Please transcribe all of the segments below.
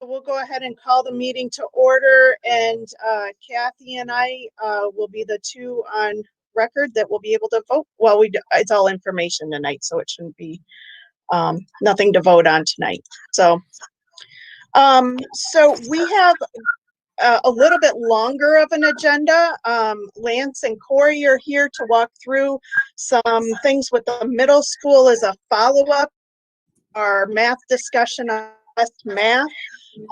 We'll go ahead and call the meeting to order, and Kathy and I will be the two on record that will be able to vote. Well, it's all information tonight, so it shouldn't be nothing to vote on tonight. So we have a little bit longer of an agenda. Lance and Corey are here to walk through some things with the middle school as a follow-up, our math discussion on math,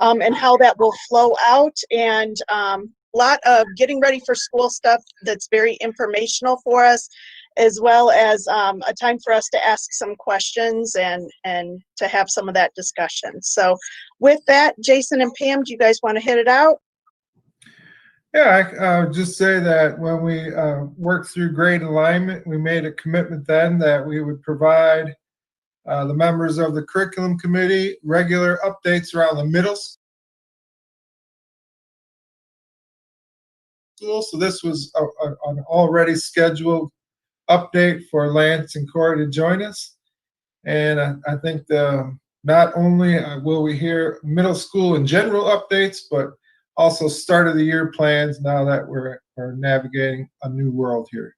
and how that will flow out, and a lot of getting ready for school stuff that's very informational for us, as well as a time for us to ask some questions and to have some of that discussion. So with that, Jason and Pam, do you guys want to hit it out? Yeah, I would just say that when we worked through grade alignment, we made a commitment then that we would provide the members of the curriculum committee regular updates around the middle school. So this was an already scheduled update for Lance and Corey to join us. And I think not only will we hear middle school in general updates, but also start of the year plans now that we're navigating a new world here.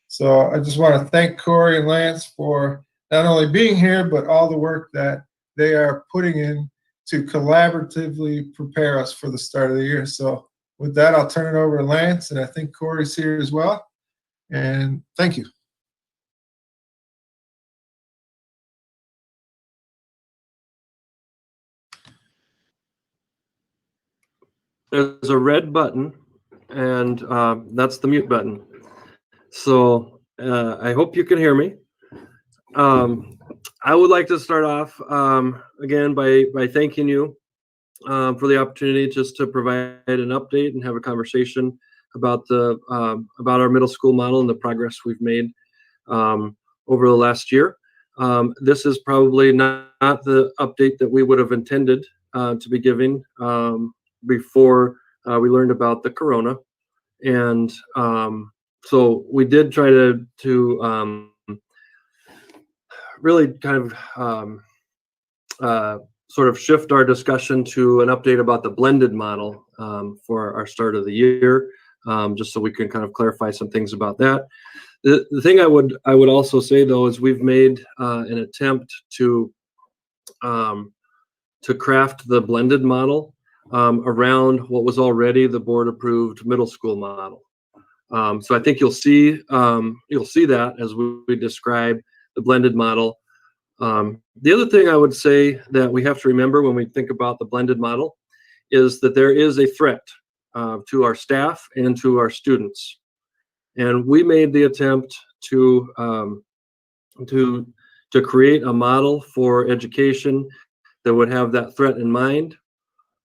So I just want to thank Corey and Lance for not only being here, but all the work that they are putting in to collaboratively prepare us for the start of the year. So with that, I'll turn it over to Lance, and I think Corey's here as well. And thank you. There's a red button, and that's the mute button. So I hope you can hear me. I would like to start off again by thanking you for the opportunity just to provide an update and have a conversation about our middle school model and the progress we've made over the last year. This is probably not the update that we would have intended to be giving before we learned about the corona, and so we did try to really kind of sort of shift our discussion to an update about the blended model for our start of the year, just so we can kind of clarify some things about that. The thing I would also say though is we've made an attempt to craft the blended model around what was already the board approved middle school model. So I think you'll see that as we describe the blended model. The other thing I would say that we have to remember when we think about the blended model is that there is a threat to our staff and to our students. And we made the attempt to create a model for education that would have that threat in mind,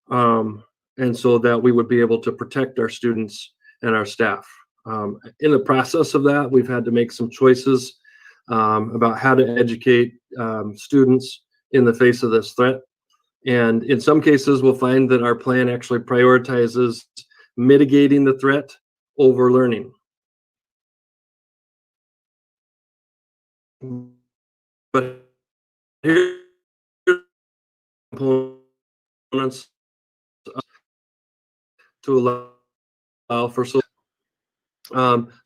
and so that we would be able to protect our students and our staff. In the process of that, we've had to make some choices about how to educate students in the face of this threat. And in some cases, we'll find that our plan actually prioritizes mitigating the threat over learning. But here's components to allow for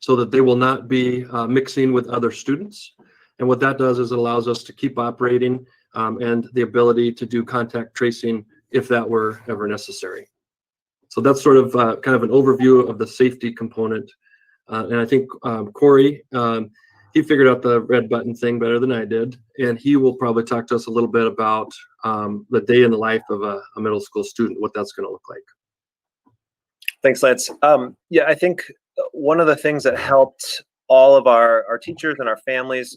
so that they will not be mixing with other students. And what that does is it allows us to keep operating and the ability to do contact tracing if that were ever necessary. So that's sort of kind of an overview of the safety component. And I think Corey, he figured out the red button thing better than I did. And he will probably talk to us a little bit about the day in the life of a middle school student, what that's going to look like. Thanks, Lance. Yeah, I think one of the things that helped all of our teachers and our families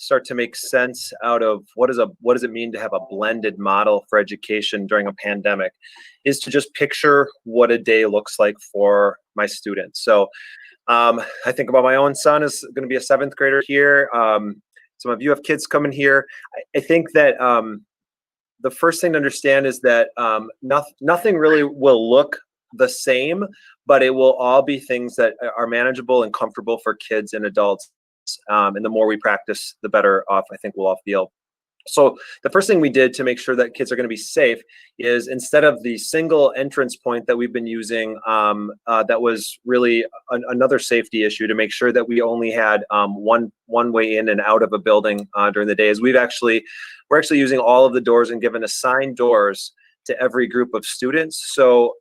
start to make sense out of what does it mean to have a blended model for education during a pandemic is to just picture what a day looks like for my students. So I think about my own son is going to be a 7th grader here. Some of you have kids coming here. I think that the first thing to understand is that nothing really will look the same, but it will all be things that are manageable and comfortable for kids and adults. And the more we practice, the better off I think we'll all feel. So the first thing we did to make sure that kids are going to be safe is, instead of the single entrance point that we've been using, that was really another safety issue, to make sure that we only had one way in and out of a building during the day, is we're actually using all of the doors and given assigned doors to every group of students. So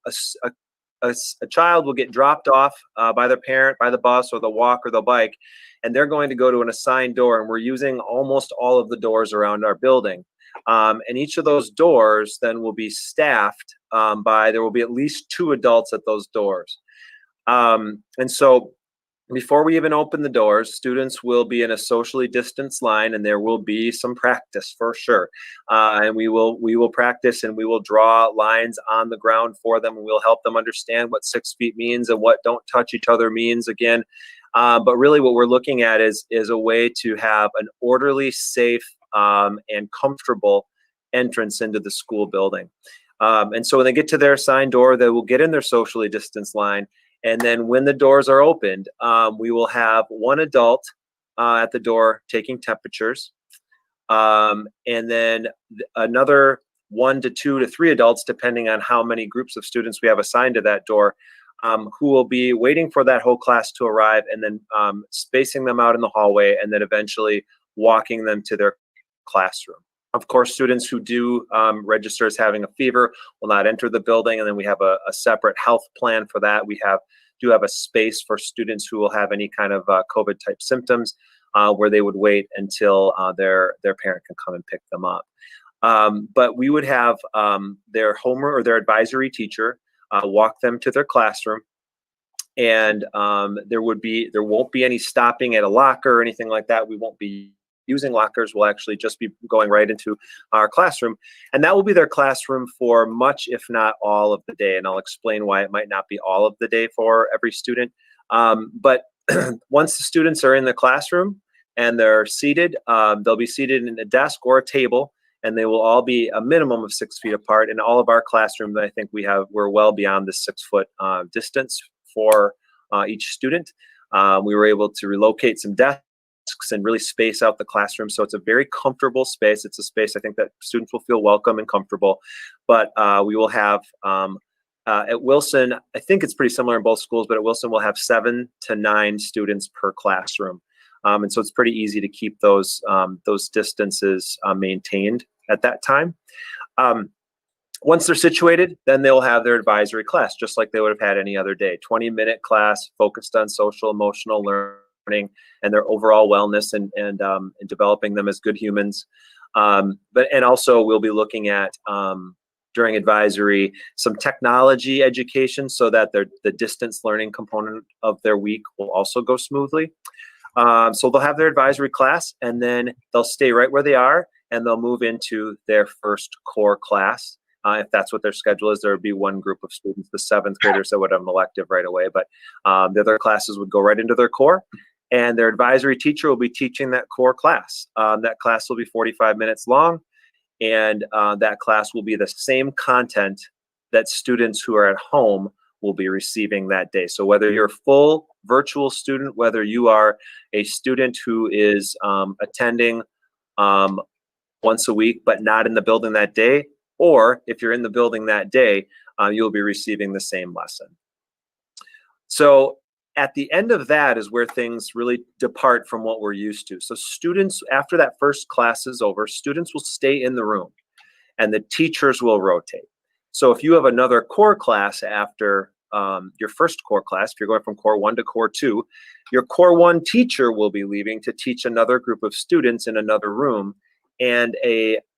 a child will get dropped off by their parent, by the bus or the walk or the bike, and they're going to go to an assigned door, and we're using almost all of the doors around our building. And each of those doors then will be staffed there will be at least 2 adults at those doors. And so before we even open the doors, students will be in a socially distanced line, and there will be some practice for sure. And we will practice, and we will draw lines on the ground for them, and we'll help them understand what 6 feet means and what don't touch each other means again. But really what we're looking at is a way to have an orderly, safe, and comfortable entrance into the school building. And so when they get to their assigned door, they will get in their socially distanced line. And then when the doors are opened, we will have 1 adult at the door taking temperatures. And then another 1 to 2 to 3 adults, depending on how many groups of students we have assigned to that door, who will be waiting for that whole class to arrive, and then spacing them out in the hallway, and then eventually walking them to their classroom. Of course, students who do register as having a fever will not enter the building, and then we have a separate health plan for that. We do have a space for students who will have any kind of COVID type symptoms, where they would wait until their parent can come and pick them up. But we would have their homeroom or their advisory teacher walk them to their classroom, and there won't be any stopping at a locker or anything like that. We won't be using lockers. We'll actually just be going right into our classroom, and that will be their classroom for much, if not all, of the day. And I'll explain why it might not be all of the day for every student. But once the students are in the classroom and they're seated, they'll be seated in a desk or a table, and they will all be a minimum of 6 feet apart. In all of our classrooms, I think we're well beyond the 6 foot distance for each student. We were able to relocate some desks and really space out the classroom. So it's a very comfortable space. It's a space I think that students will feel welcome and comfortable. But we will have, at Wilson, I think it's pretty similar in both schools, but at Wilson we'll have 7 to 9 students per classroom. And so it's pretty easy to keep those distances maintained at that time. Once they're situated, then they'll have their advisory class, just like they would have had any other day. 20-minute class focused on social emotional learning and their overall wellness and developing them as good humans. And also we'll be looking at during advisory some technology education, so that the distance learning component of their week will also go smoothly. So they'll have their advisory class, and then they'll stay right where they are, and they'll move into their first core class. If that's what their schedule is, there would be 1 group of students, the 7th graders that would have an elective right away, but the other classes would go right into their core, and their advisory teacher will be teaching that core class. That class will be 45 minutes long, and that class will be the same content that students who are at home will be receiving that day. So whether you're a full virtual student, whether you are a student who is attending once a week but not in the building that day, or if you're in the building that day, you'll be receiving the same lesson. So at the end of that is where things really depart from what we're used to. So students, after that first class is over, students will stay in the room and the teachers will rotate. So if you have another core class after your first core class, if you're going from core 1 to core 2, your core 1 teacher will be leaving to teach another group of students in another room, and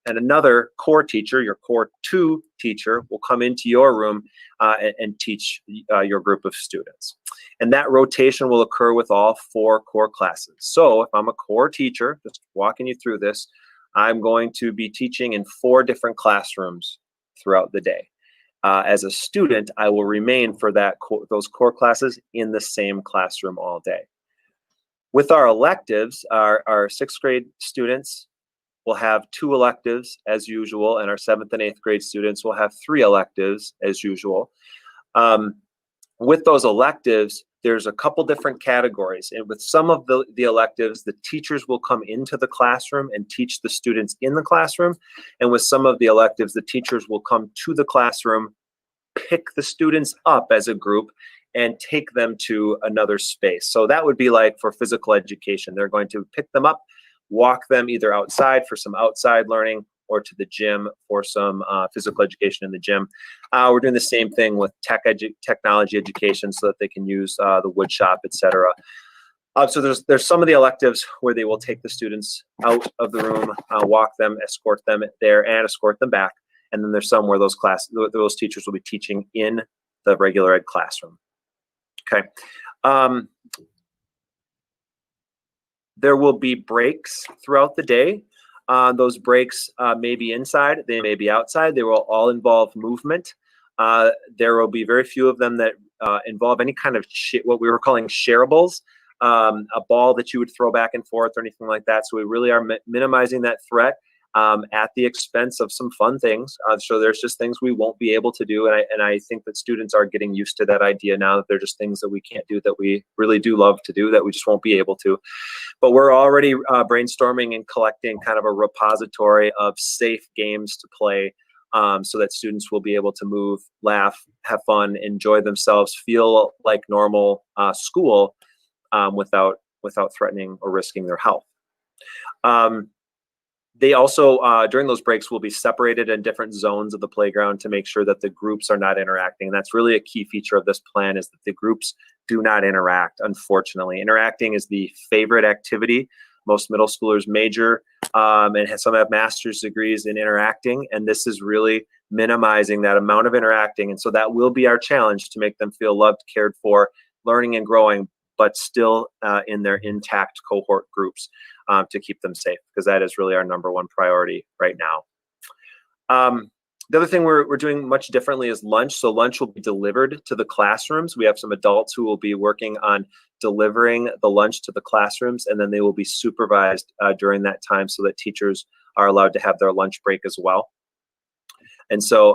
another core teacher, your core 2 teacher, will come into your room and teach your group of students. And that rotation will occur with all 4 core classes. So if I'm a core teacher, just walking you through this, I'm going to be teaching in 4 different classrooms throughout the day. As a student, I will remain for those core classes in the same classroom all day. With our electives, our 6th grade students will have 2 electives as usual, and our 7th and 8th grade students will have 3 electives as usual. With those electives, there's a couple different categories. And with some of the electives, the teachers will come into the classroom and teach the students in the classroom. And with some of the electives, the teachers will come to the classroom, pick the students up as a group, and take them to another space. So that would be like for physical education. They're going to pick them up, walk them either outside for some outside learning or to the gym for some physical education in the gym. We're doing the same thing with technology education so that they can use the wood shop, etc. So there's some of the electives where they will take the students out of the room, walk them, escort them there, and escort them back. And then there's some where those teachers will be teaching in the regular ed classroom. Okay. There will be breaks throughout the day. Those breaks may be inside, they may be outside. They will all involve movement. There will be very few of them that involve any kind of what we were calling shareables, a ball that you would throw back and forth or anything like that. So we really are minimizing that threat at the expense of some fun things. So there's just things we won't be able to do. And I think that students are getting used to that idea now, that they're just things that we can't do that we really do love to do that we just won't be able to. But we're already brainstorming and collecting kind of a repository of safe games to play so that students will be able to move, laugh, have fun, enjoy themselves, feel like normal school without threatening or risking their health. They also, during those breaks, will be separated in different zones of the playground to make sure that the groups are not interacting. And that's really a key feature of this plan, is that the groups do not interact, unfortunately. Interacting is the favorite activity. Most middle schoolers major and some have master's degrees in interacting. And this is really minimizing that amount of interacting. And so that will be our challenge, to make them feel loved, cared for, learning and growing, but still in their intact cohort groups to keep them safe, because that is really our #1 priority right now. The other thing we're doing much differently is lunch. So lunch will be delivered to the classrooms. We have some adults who will be working on delivering the lunch to the classrooms, and then they will be supervised during that time so that teachers are allowed to have their lunch break as well. And so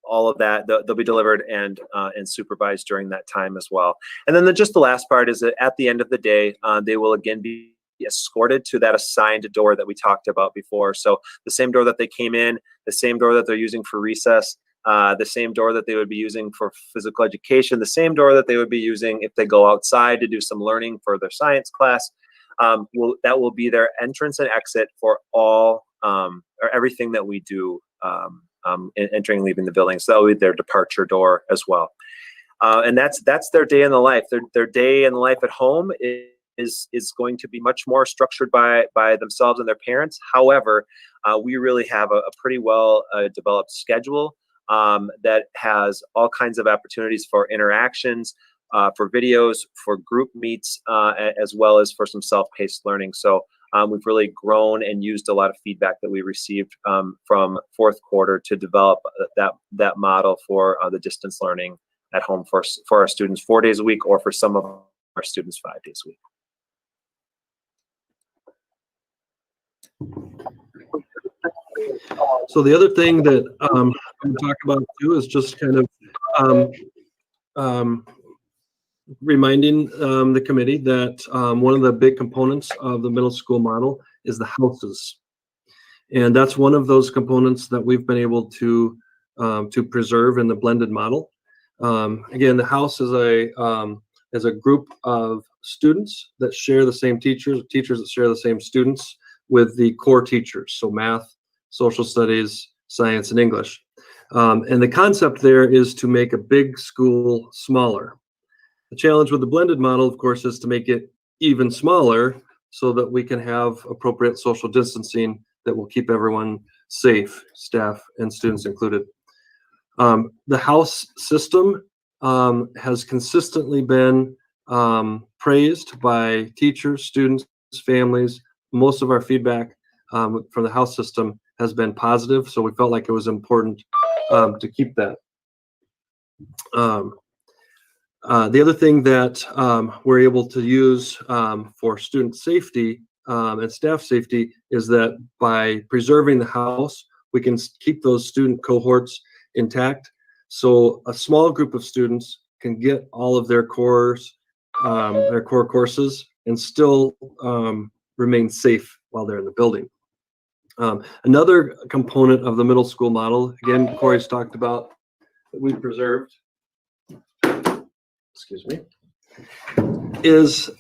all of that, they'll be delivered and supervised during that time as well. And then just the last part is that at the end of the day, they will again be escorted to that assigned door that we talked about before. So the same door that they came in, the same door that they're using for recess, the same door that they would be using for physical education, the same door that they would be using if they go outside to do some learning for their science class. That will be their entrance and exit for all or everything that we do entering and leaving the building. So that will be their departure door as well. And that's their day in the life. Their day in the life at home is going to be much more structured by themselves and their parents. However, we really have a pretty well developed schedule that has all kinds of opportunities for interactions, for videos, for group meets, as well as for some self-paced learning. So we've really grown and used a lot of feedback that we received from fourth quarter to develop that model for the distance learning at home for our students 4 days a week, or for some of our students 5 days a week. So the other thing that I'm going to talk about too is just kind of reminding the committee that one of the big components of the middle school model is the houses. And that's one of those components that we've been able to preserve in the blended model. Again, the house is a group of students that share the same teachers that share the same students with the core teachers. So math, social studies, science, and English. And the concept there is to make a big school smaller. The challenge with the blended model, of course, is to make it even smaller so that we can have appropriate social distancing that will keep everyone safe, staff and students included. The house system has consistently been praised by teachers, students, families. Most of our feedback from the house system has been positive, so we felt like it was important to keep that. The other thing that we're able to use for student safety and staff safety is that by preserving the house, we can keep those student cohorts intact. So a small group of students can get all of their core courses and still remain safe while they're in the building. Another component of the middle school model, again, Corey's talked about, that we preserved, excuse me, is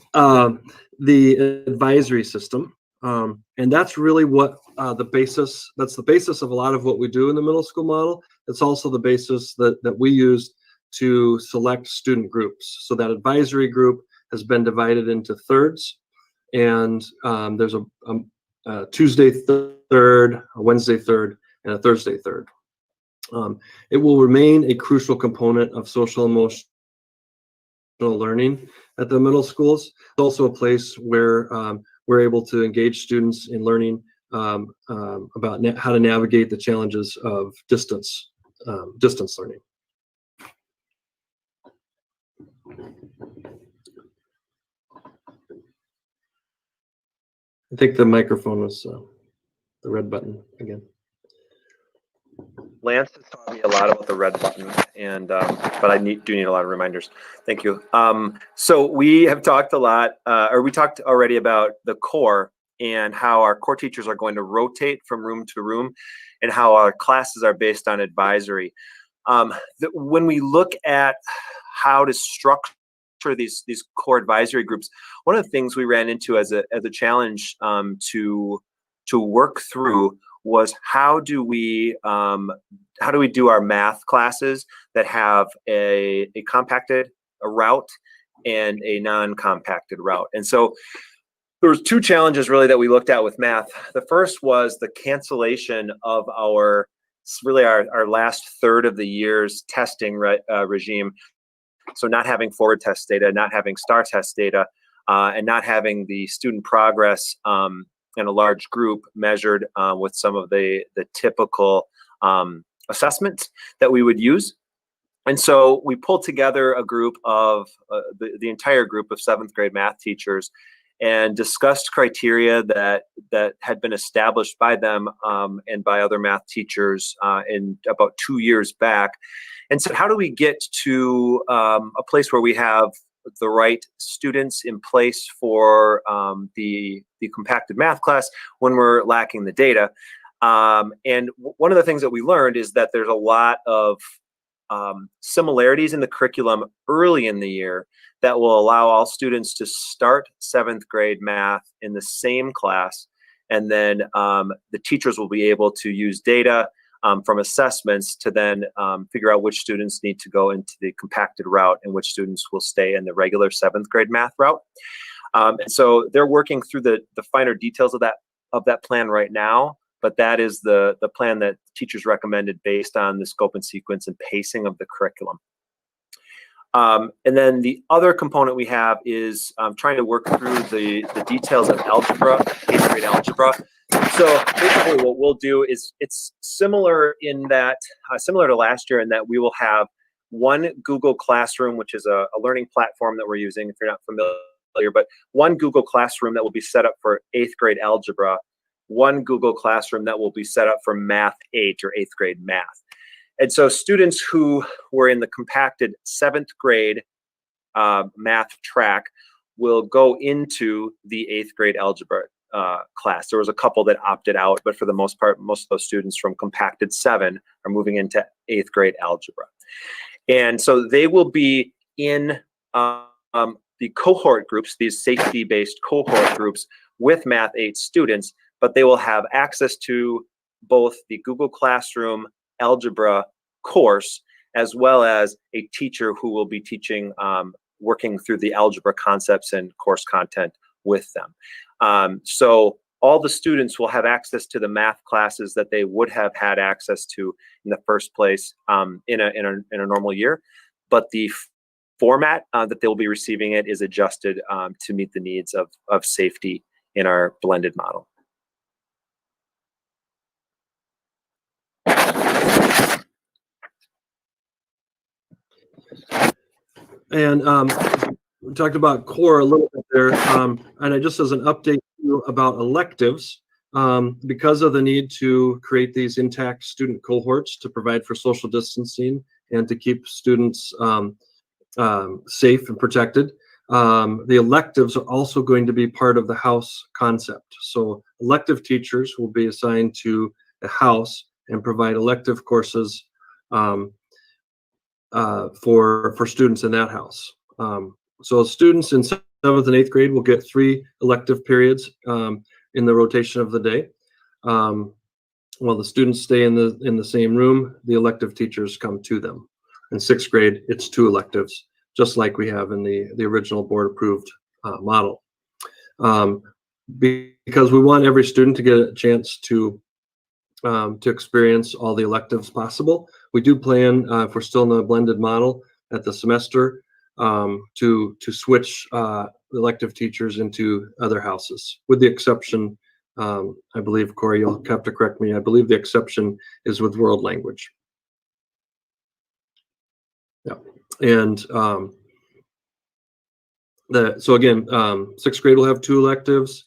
the advisory system. And that's really what that's the basis of a lot of what we do in the middle school model. It's also the basis that we use to select student groups. So that advisory group has been divided into thirds, and there's a Tuesday third, a Wednesday third, and a Thursday third. It will remain a crucial component of social emotional learning at the middle schools. It's also a place where we're able to engage students in learning about how to navigate the challenges of distance learning. I think the microphone was the red button again. Lance has taught me a lot about the red button, and but I do need a lot of reminders. Thank you. So we have talked a lot, or we talked already about the core and how our core teachers are going to rotate from room to room, and how our classes are based on advisory. When we look at how to structure these core advisory groups, one of the things we ran into as a challenge to work through was how do we do our math classes that have a compacted route and a non-compacted route. And so there was two challenges really that we looked at with math. The first was the cancellation of our last third of the year's testing regime. So not having forward test data, not having STAR test data, and not having the student progress in a large group measured with some of the typical assessments that we would use. And so we pulled together a group of the entire group of 7th grade math teachers and discussed criteria that had been established by them and by other math teachers in about 2 years back. And so how do we get to a place where we have the right students in place for the compacted math class when we're lacking the data? And one of the things that we learned is that there's a lot of similarities in the curriculum early in the year that will allow all students to start 7th grade math in the same class. And then the teachers will be able to use data from assessments to then figure out which students need to go into the compacted route and which students will stay in the regular 7th grade math route. And so they're working through the finer details of that plan right now, but that is the plan that teachers recommended based on the scope and sequence and pacing of the curriculum. And then the other component we have is trying to work through the details of algebra, 8th grade algebra. So basically what we'll do is it's similar in that, similar to last year in that we will have one Google Classroom, which is a learning platform that we're using if you're not familiar, but one Google Classroom that will be set up for 8th grade algebra, one Google Classroom that will be set up for Math 8 or 8th grade math. And so students who were in the compacted 7th grade math track will go into the 8th grade algebra class. There was a couple that opted out, but for the most part, most of those students from compacted 7 are moving into 8th grade algebra. And so they will be in the cohort groups, these safety-based cohort groups with Math 8 students, but they will have access to both the Google Classroom algebra course, as well as a teacher who will be teaching, working through the algebra concepts and course content with them. So all the students will have access to the math classes that they would have had access to in the first place in a normal year, but the format that they will be receiving it is adjusted to meet the needs of safety in our blended model. And we talked about core a little bit there, and I just as an update about electives, because of the need to create these intact student cohorts to provide for social distancing and to keep students safe and protected. The electives are also going to be part of the house concept. So elective teachers will be assigned to a house and provide elective courses for students in that house. So students in 7th and 8th grade will get 3 elective periods in the rotation of the day. While the students stay in the same room, the elective teachers come to them. In 6th grade, it's 2 electives, just like we have in the original board approved model. Because we want every student to get a chance to experience all the electives possible. We do plan, if we're still in the blended model at the semester, to switch elective teachers into other houses, with the exception, I believe, Corey, you'll have to correct me, I believe the exception is with world language. Yeah, and so again, 6th grade will have 2 electives.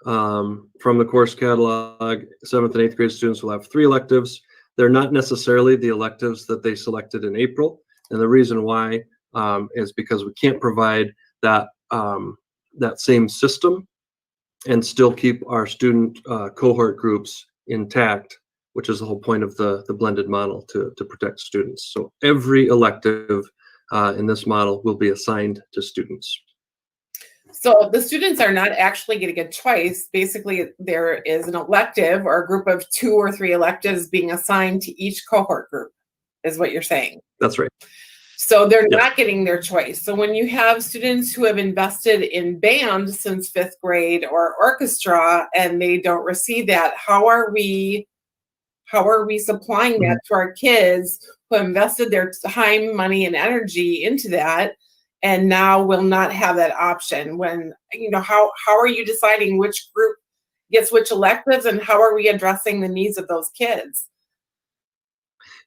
From the course catalog, 7th and 8th grade students will have 3 electives. They're not necessarily the electives that they selected in April. And the reason why is because we can't provide that, that same system and still keep our student cohort groups intact, which is the whole point of the blended model, to protect students. So every elective in this model will be assigned to students. So the students are not actually getting a choice. Basically, there is an elective or a group of 2 or 3 electives being assigned to each cohort group, is what you're saying. That's right. So they're not getting their choice. So when you have students who have invested in band since 5th grade or orchestra and they don't receive that, how are we supplying that to our kids who invested their time, money, and energy into that, and now will not have that option? When, you know, how are you deciding which group gets which electives, and how are we addressing the needs of those kids?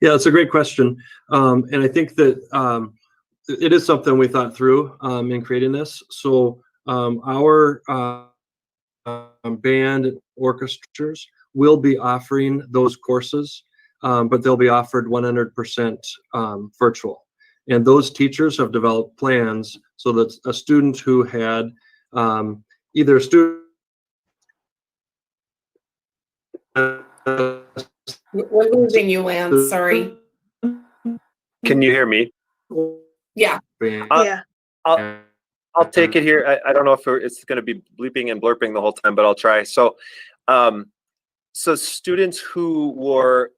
Yeah, it's a great question. And I think that it is something we thought through in creating this. So our band and orchestras will be offering those courses, but they'll be offered 100% virtual. And those teachers have developed plans so that a student who had either a student We're losing you, Lance. Sorry. Can you hear me? Yeah. Yeah. I'll take it here. I don't know if it's going to be bleeping and blurping the whole time, but I'll try. So, so students who were,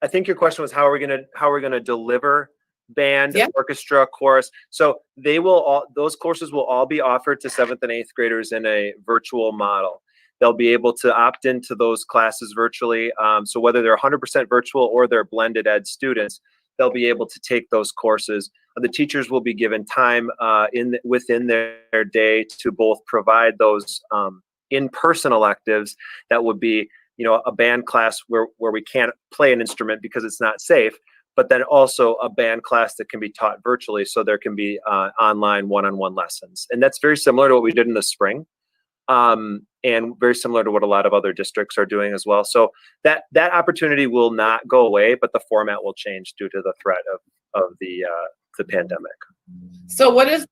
I think your question was, how are we going to deliver band, orchestra, chorus? So those courses will all be offered to 7th and 8th graders in a virtual model. They'll be able to opt into those classes virtually. So whether they're 100% virtual or they're blended ed students, they'll be able to take those courses. The teachers will be given time within their day to both provide those in-person electives that would be, you know, a band class where we can't play an instrument because it's not safe, but then also a band class that can be taught virtually, so there can be online one-on-one lessons. And that's very similar to what we did in the spring. And very similar to what a lot of other districts are doing as well. So that opportunity will not go away, but the format will change due to the threat of the pandemic. So what is?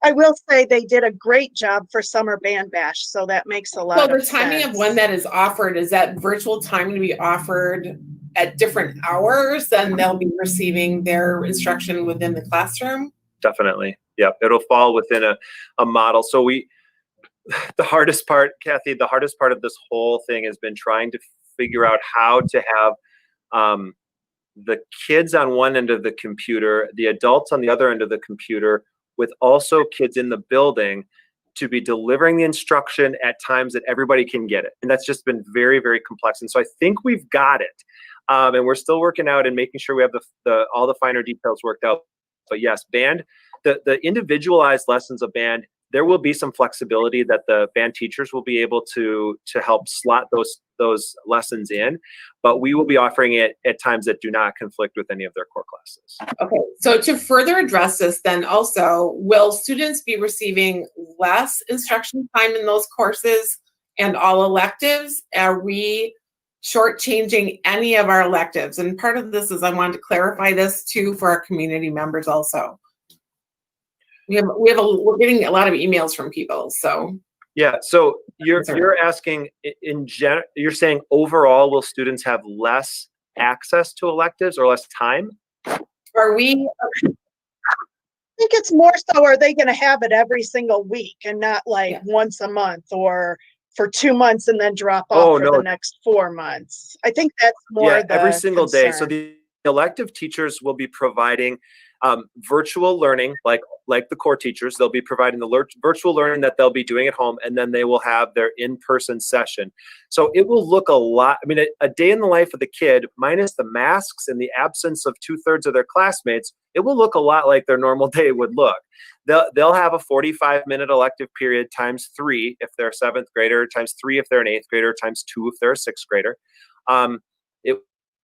I will say they did a great job for Summer Band Bash, so that makes a lot of sense. So the timing of when that is offered, is that virtual time to be offered at different hours, and they'll be receiving their instruction within the classroom? Definitely. Yep. It'll fall within a model. So the hardest part, Kathy, the hardest part of this whole thing has been trying to figure out how to have the kids on one end of the computer, the adults on the other end of the computer, with also kids in the building, to be delivering the instruction at times that everybody can get it. And that's just been very, very complex. And so I think we've got it. And we're still working out and making sure we have all the finer details worked out. But yes, band, the individualized lessons of band, there will be some flexibility that the band teachers will be able to help slot those lessons in, but we will be offering it at times that do not conflict with any of their core classes. Okay, so to further address this, then also, will students be receiving less instruction time in those courses and all electives? Are we shortchanging any of our electives. And part of this is I wanted to clarify this too for our community members also. We're getting a lot of emails from people, so. Yeah, so you're asking in general, you're saying overall, will students have less access to electives or less time? Are we, I think it's more so, are they gonna have it every single week and not like Yeah. once a month or for 2 months and then drop Oh, off for no. the next 4 months? I think that's more Yeah, every the single day. So concern. the elective teachers will be providing virtual learning, like the core teachers. They'll be providing the virtual learning that they'll be doing at home, and then they will have their in-person session. So it will look a lot. I mean, a day in the life of the kid, minus the masks and the absence of 2/3 of their classmates, it will look a lot like their normal day would look. They'll have a 45-minute elective period times 3 if they're a 7th grader, times 3 if they're an 8th grader, times 2 if they're a 6th grader.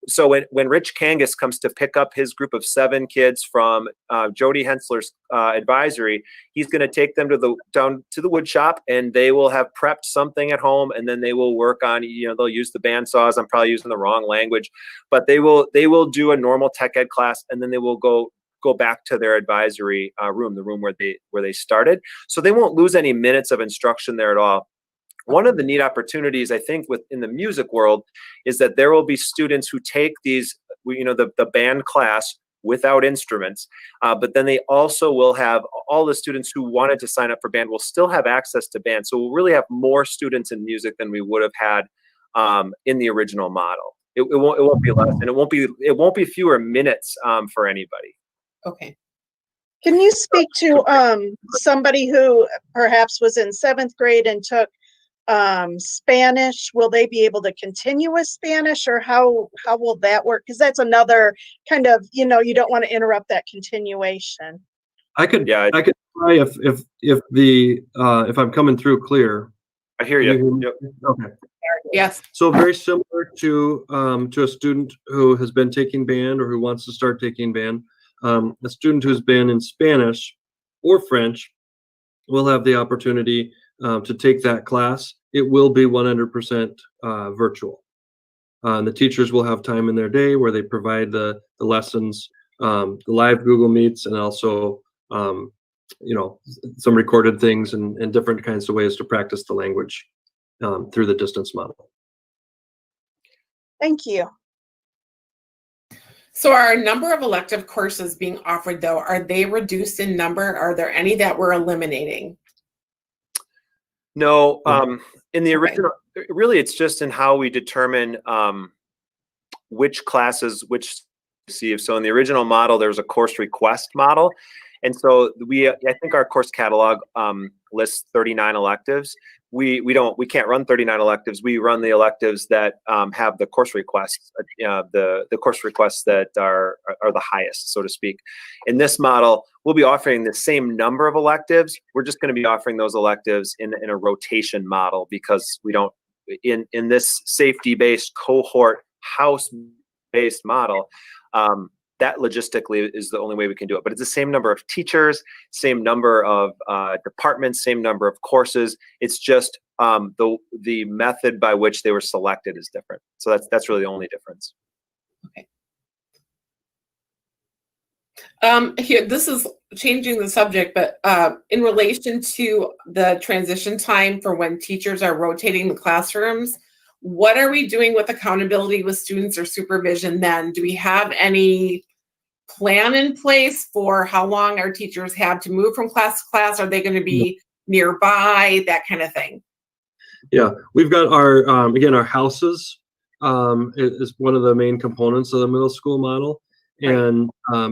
So when Rich Kangas comes to pick up his group of 7 kids from Jody Hensler's advisory, he's going to take them down to the wood shop, and they will have prepped something at home, and then they will work on, they'll use the bandsaws. I'm probably using the wrong language, but they will do a normal tech ed class, and then they will go back to their advisory room, the room where they started. So they won't lose any minutes of instruction there at all. One of the neat opportunities, I think, within the music world is that there will be students who take these, the band class without instruments, but then they also will have all the students who wanted to sign up for band will still have access to band. So we'll really have more students in music than we would have had in the original model. It won't be less, and it won't be fewer minutes for anybody. okay. Can you speak to somebody who perhaps was in 7th grade and took Spanish? Will they be able to continue with Spanish, or how will that work? Because that's another kind of, you don't want to interrupt that continuation. I could Yeah. try if I'm coming through clear. I hear you. Yep. Yep. Okay. Yes. So very similar to a student who has been taking band or who wants to start taking band. A student who's been in Spanish or French will have the opportunity to take that class. It will be 100% virtual. The teachers will have time in their day where they provide the lessons, the live Google Meets, and also some recorded things and different kinds of ways to practice the language through the distance model. Thank you. So our number of elective courses being offered, though, are they reduced in number? Are there any that we're eliminating? No, in the original, really, it's just in how we determine which classes which receive. So in the original model, there was a course request model, and so I think our course catalog lists 39 electives. We can't run 39 electives. We run the electives that have the course requests, the course requests that are the highest, so to speak. In this model, we'll be offering the same number of electives. We're just going to be offering those electives in a rotation model, because we don't in this safety-based cohort house-based model. That logistically is the only way we can do it. But it's the same number of teachers, same number of departments, same number of courses. It's just the method by which they were selected is different. So that's really the only difference. Okay. Here, this is changing the subject, but in relation to the transition time for when teachers are rotating the classrooms, what are we doing with accountability with students or supervision then? Do we have any plan in place for how long our teachers have to move from class to class? Are they going to be nearby, that kind of thing? Yeah, we've got our, again, our houses is one of the main components of the middle school model. And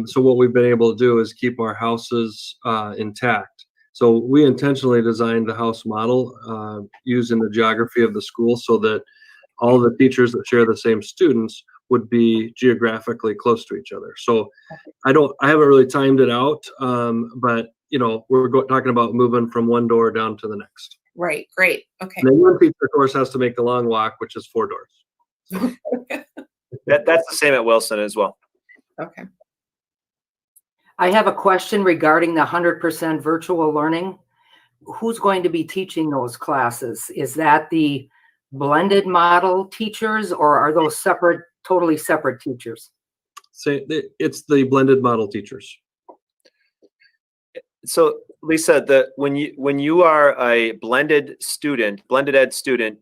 so what we've been able to do is keep our houses intact. So we intentionally designed the house model using the geography of the school so that all the teachers that share the same students would be geographically close to each other. So I haven't really timed it out, but we're talking about moving from one door down to the next. Right, great, okay. And then one teacher, of course, has to make the long walk, which is 4 doors. That's the same at Wilson as well. Okay. I have a question regarding the 100% virtual learning. Who's going to be teaching those classes? Is that the blended model teachers, or are those separate, totally separate teachers? It's the blended model teachers. So Lisa, when you are a blended ed student,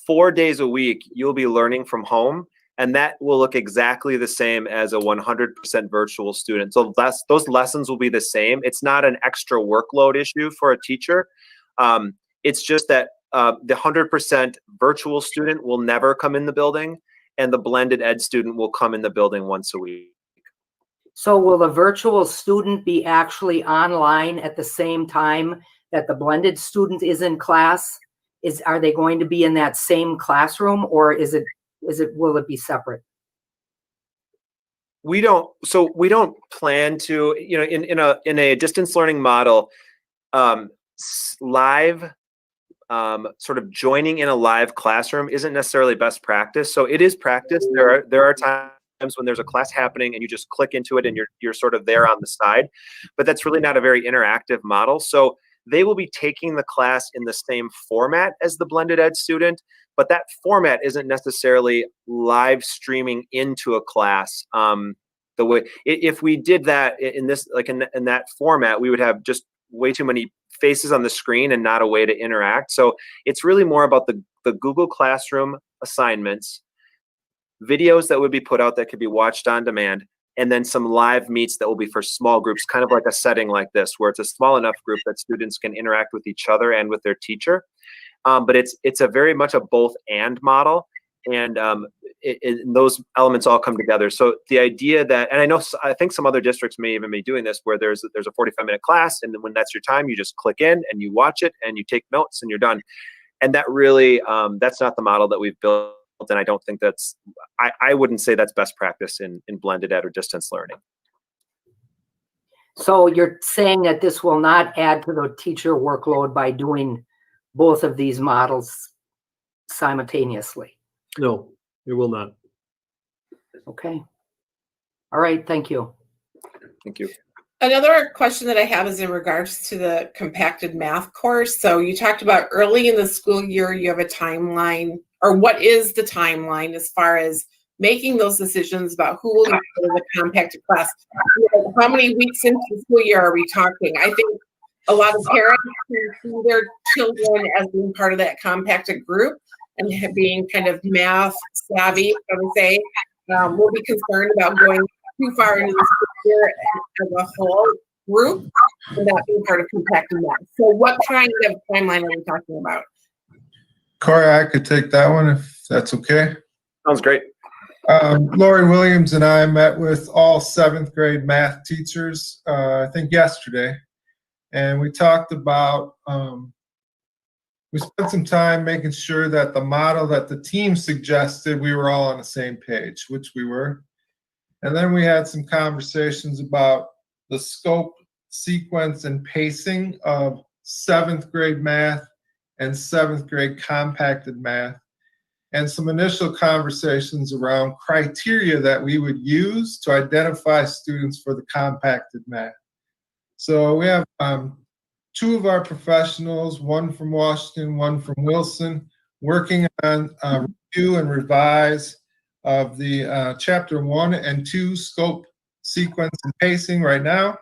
4 days a week, you'll be learning from home, and that will look exactly the same as a 100% virtual student. So those lessons will be the same. It's not an extra workload issue for a teacher. It's just that the 100% virtual student will never come in the building, and the blended ed student will come in the building once a week. So will the virtual student be actually online at the same time that the blended student is in class? Are they going to be in that same classroom, or will it be separate? We don't plan to, in a distance learning model, live sort of joining in a live classroom isn't necessarily best practice. So it is practice. There are times when there's a class happening and you just click into it and you're sort of there on the side, but that's really not a very interactive model. So they will be taking the class in the same format as the blended ed student, but that format isn't necessarily live streaming into a class. The way, if we did that in this, like in that format, we would have just way too many faces on the screen and not a way to interact. So it's really more about the Google Classroom assignments, videos that would be put out that could be watched on demand, and then some live meets that will be for small groups, kind of like a setting like this, where it's a small enough group that students can interact with each other and with their teacher. But it's a very much a both and model, and those elements all come together. So the idea that, and I think some other districts may even be doing this, where there's a 45-minute class, and then when that's your time, you just click in and you watch it and you take notes and you're done. And that really, that's not the model that we've built. And I don't think I wouldn't say that's best practice in blended ed or distance learning. So you're saying that this will not add to the teacher workload by doing both of these models simultaneously? No, it will not. Okay. All right, thank you. Thank you. Another question that I have is in regards to the compacted math course. So you talked about early in the school year, you have a timeline, or what is the timeline as far as making those decisions about who will be part of the compacted class? How many weeks into the school year are we talking? I think a lot of parents who see their children as being part of that compacted group and being kind of math savvy, I would say, will be concerned about going too far into the school year as a whole group and not being part of compacted math. So what kind of timeline are we talking about? Corey, I could take that one if that's okay. Sounds great. Lori Williams and I met with all 7th grade math teachers, I think yesterday, and we talked about, we spent some time making sure that the model that the team suggested, we were all on the same page, which we were. And then we had some conversations about the scope, sequence, and pacing of 7th grade math and 7th grade compacted math, and some initial conversations around criteria that we would use to identify students for the compacted math. So we have 2 of our professionals, one from Washington, one from Wilson, working on review and revise of the chapter 1 and 2 scope, sequence, and pacing right now.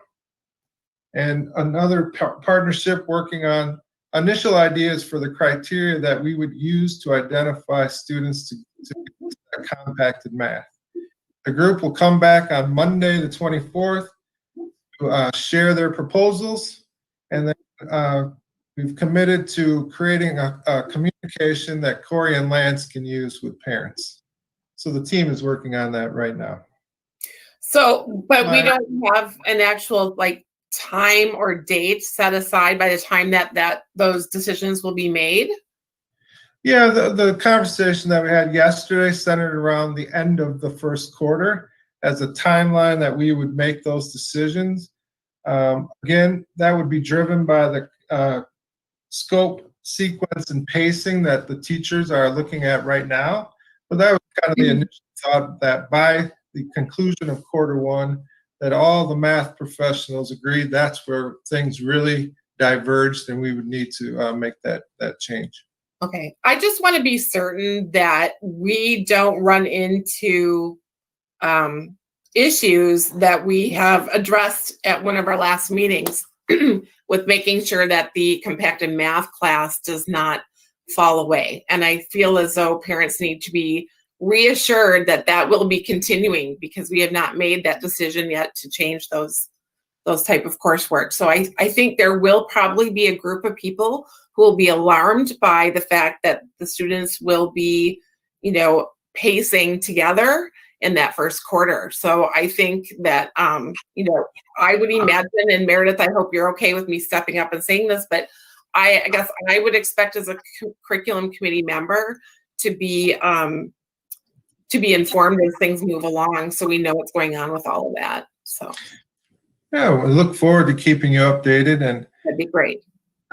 And another partnership working on initial ideas for the criteria that we would use to identify students to compacted math. The group will come back on Monday, the 24th, to share their proposals, and then we've committed to creating a communication that Corey and Lance can use with parents. So the team is working on that right now. So, but we don't have an actual time or date set aside by the time that those decisions will be made? Yeah, the conversation that we had yesterday centered around the end of the first quarter as a timeline that we would make those decisions. Again, that would be driven by the scope, sequence, and pacing that the teachers are looking at right now. But that was kind of the initial thought, that by the conclusion of quarter 1, that all the math professionals agreed that's where things really diverged and we would need to make that change. Okay, I just want to be certain that we don't run into issues that we have addressed at one of our last meetings with making sure that the compacted math class does not fall away. And I feel as though parents need to be reassured that that will be continuing, because we have not made that decision yet to change those type of coursework. So I think there will probably be a group of people who will be alarmed by the fact that the students will be, pacing together in that first quarter. So I think that, I would imagine, and Meredith, I hope you're okay with me stepping up and saying this, but I guess I would expect as a curriculum committee member to be informed as things move along, so we know what's going on with all of that. So Yeah, we look forward to keeping you updated, and that'd be great.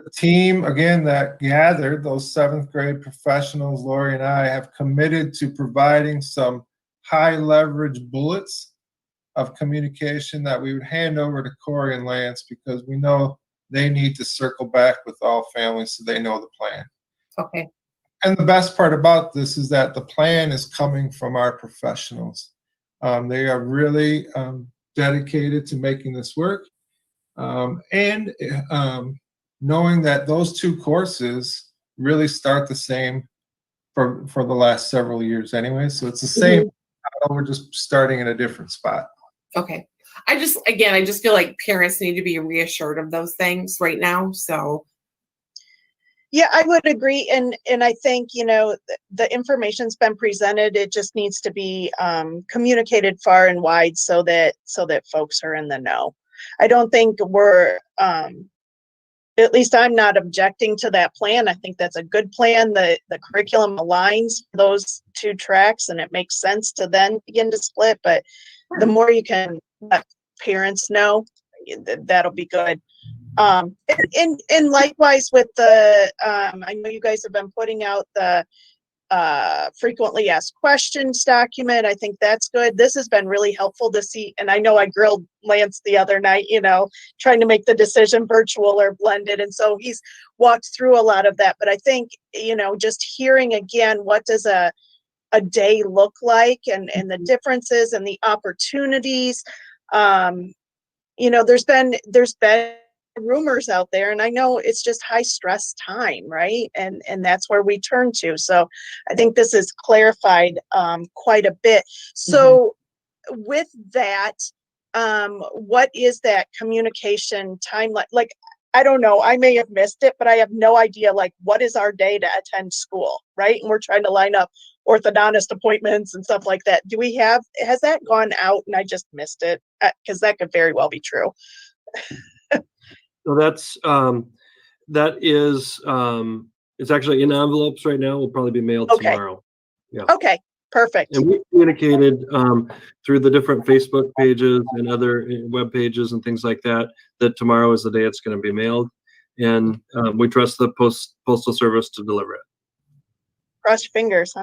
the team, again, that gathered, those 7th grade professionals, Lori and I, have committed to providing some high leverage bullets of communication that we would hand over to Corey and Lance, because we know they need to circle back with all families so they know the plan. Okay. And the best part about this is that the plan is coming from our professionals. They are really dedicated to making this work. And knowing that those 2 courses really start the same for the last several years anyway. So it's the same, we're just starting in a different spot. Okay. I just feel like parents need to be reassured of those things right now. So Yeah, I would agree. And I think, the information's been presented. It just needs to be communicated far and wide so that folks are in the know. I don't think we're, at least I'm not objecting to that plan. I think that's a good plan. The curriculum aligns those 2 tracks, and it makes sense to then begin to split. But the more you can let parents know, that'll be good. And likewise with the, I know you guys have been putting out the frequently asked questions document. I think that's good. This has been really helpful to see. And I know I grilled Lance the other night, trying to make the decision virtual or blended. And so he's walked through a lot of that. But I think, just hearing again, what does a day look like, and the differences and the opportunities. There's been rumors out there, and I know it's just high stress time, right? And that's where we turn to. So I think this is clarified quite a bit. So with that, what is that communication timeline? Like, I don't know, I may have missed it, but I have no idea, like, what is our day to attend school, right? And we're trying to line up orthodontist appointments and stuff like that. Has that gone out and I just missed it? Because that could very well be true. So that is, it's actually in envelopes right now. Will probably be mailed tomorrow. Yeah. Okay, perfect. And we communicated through the different Facebook pages and other web pages and things like that, that tomorrow is the day it's going to be mailed. And we trust the Postal Service to deliver it. Cross your fingers, huh?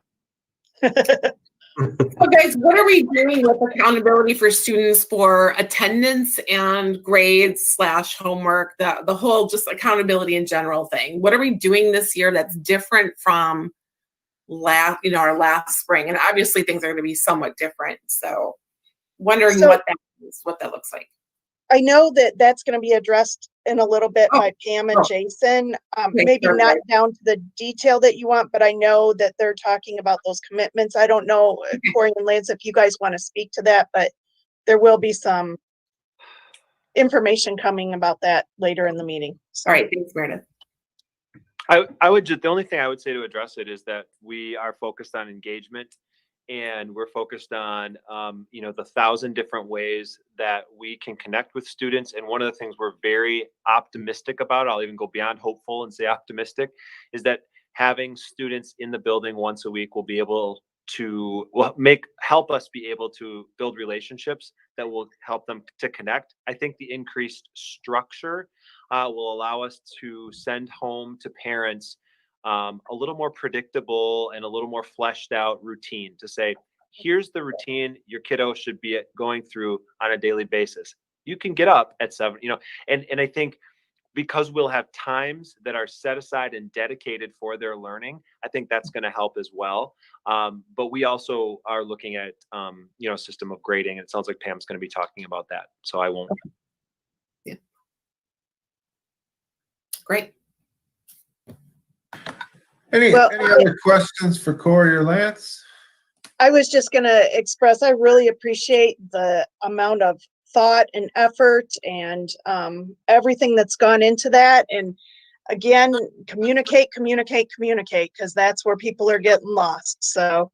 So guys, what are we doing with accountability for students for attendance and grades / homework, the whole just accountability in general thing? What are we doing this year that's different from our last spring? And obviously things are going to be somewhat different. So wondering what that looks like. I know that that's going to be addressed in a little bit by Pam and Jason. Maybe not down to the detail that you want, but I know that they're talking about those commitments. I don't know, Corey and Lance, if you guys want to speak to that, but there will be some information coming about that later in the meeting. All right, thanks, Meredith. I would just, the only thing I would say to address it is that we are focused on engagement, and we're focused on the 1,000 different ways that we can connect with students. And one of the things we're very optimistic about, I'll even go beyond hopeful and say optimistic, is that having students in the building once a week will be able to help us be able to build relationships that will help them to connect. I think the increased structure will allow us to send home to parents a little more predictable and a little more fleshed out routine to say, here's the routine your kiddo should be going through on a daily basis. You can get up at 7, and I think because we'll have times that are set aside and dedicated for their learning, I think that's going to help as well. But we also are looking at, a system of grading. It sounds like Pam's going to be talking about that. So I won't. Yeah. Great. Any Well, other questions for Corey or Lance? I was just going to express, I really appreciate the amount of thought and effort and everything that's gone into that. And again, communicate, because that's where people are getting lost. So,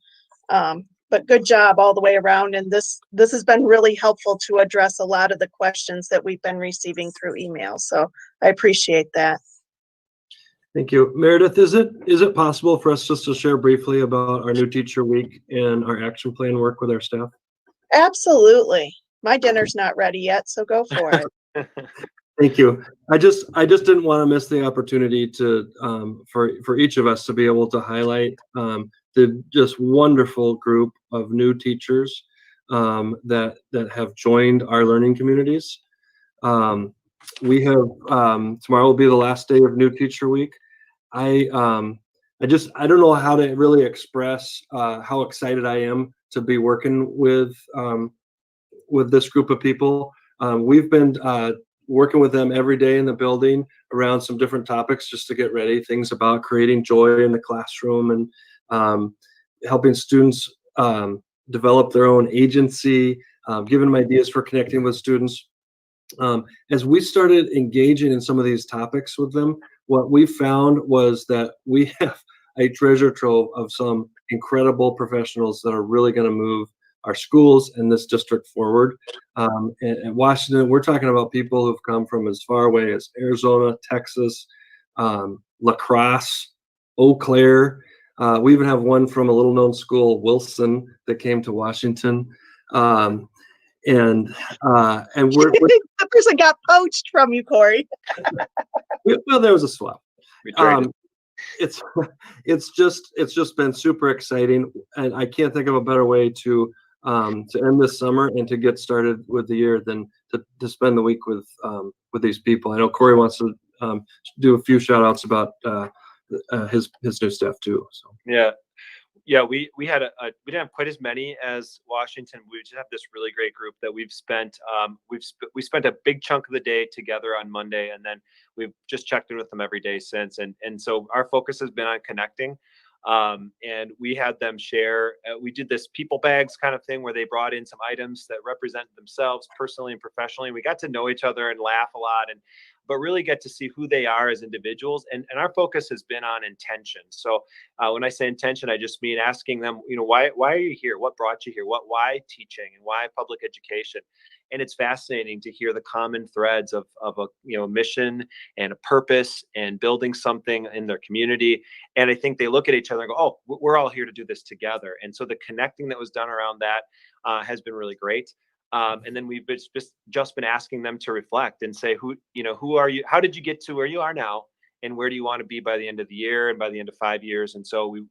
but good job all the way around. And this has been really helpful to address a lot of the questions that we've been receiving through email. So I appreciate that. Thank you. Meredith, is it possible for us just to share briefly about our new teacher week and our action plan work with our staff? Absolutely. My dinner's not ready yet, so go for it. Thank you. I just didn't want to miss the opportunity to for each of us to be able to highlight the just wonderful group of new teachers that have joined our learning communities. We have tomorrow will be the last day of New Teacher Week. I don't know how to really express how excited I am to be working with this group of people. We've been working with them every day in the building around some different topics just to get ready, things about creating joy in the classroom and helping students develop their own agency, giving them ideas for connecting with students. As we started engaging in some of these topics with them, what we found was that we have a treasure trove of some incredible professionals that are really going to move our schools and this district forward. In Washington, we're talking about people who've come from as far away as Arizona, Texas, La Crosse, Eau Claire. We even have one from a little known school, Wilson, that came to Washington. And we're The person got poached from you, Corey. well, there was a swap. It's just been super exciting, and I can't think of a better way to end this summer and to get started with the year than to spend the week with these people. I know Corey wants to do a few shout outs about his new staff too. So yeah, we didn't have quite as many as Washington. We just have this really great group that we've spent we spent a big chunk of the day together on Monday, and then we've just checked in with them every day since. And so our focus has been on connecting. And we had them share, we did this people bags kind of thing where they brought in some items that represent themselves personally and professionally. We got to know each other and laugh a lot, but really get to see who they are as individuals. And our focus has been on intention. So when I say intention, I just mean asking them, why are you here? What brought you here? Why teaching and why public education? And it's fascinating to hear the common threads of a mission and a purpose and building something in their community. And I think they look at each other and go, oh, we're all here to do this together. And so the connecting that was done around that has been really great. And then we've just been asking them to reflect and say, who are you? How did you get to where you are now? And where do you want to be by the end of the year and by the end of 5 years? And so we've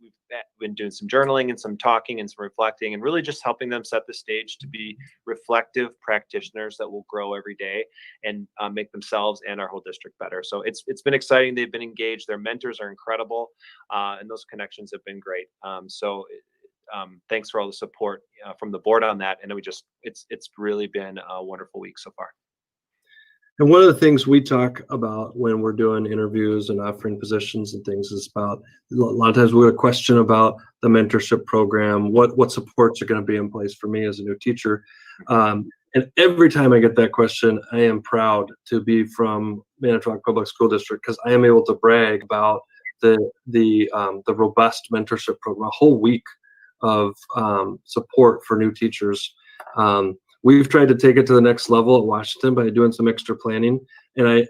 been doing some journaling and some talking and some reflecting and really just helping them set the stage to be reflective practitioners that will grow every day and make themselves and our whole district better. So it's been exciting. They've been engaged. Their mentors are incredible. And those connections have been great. Thanks for all the support from the board on that. And it's really been a wonderful week so far. And one of the things we talk about when we're doing interviews and offering positions and things is about a lot of times we have a question about the mentorship program, what supports are going to be in place for me as a new teacher. And every time I get that question, I am proud to be from Manitowoc Public School District because I am able to brag about the robust mentorship program, a whole week of support for new teachers. We've tried to take it to the next level at Washington by doing some extra planning. And I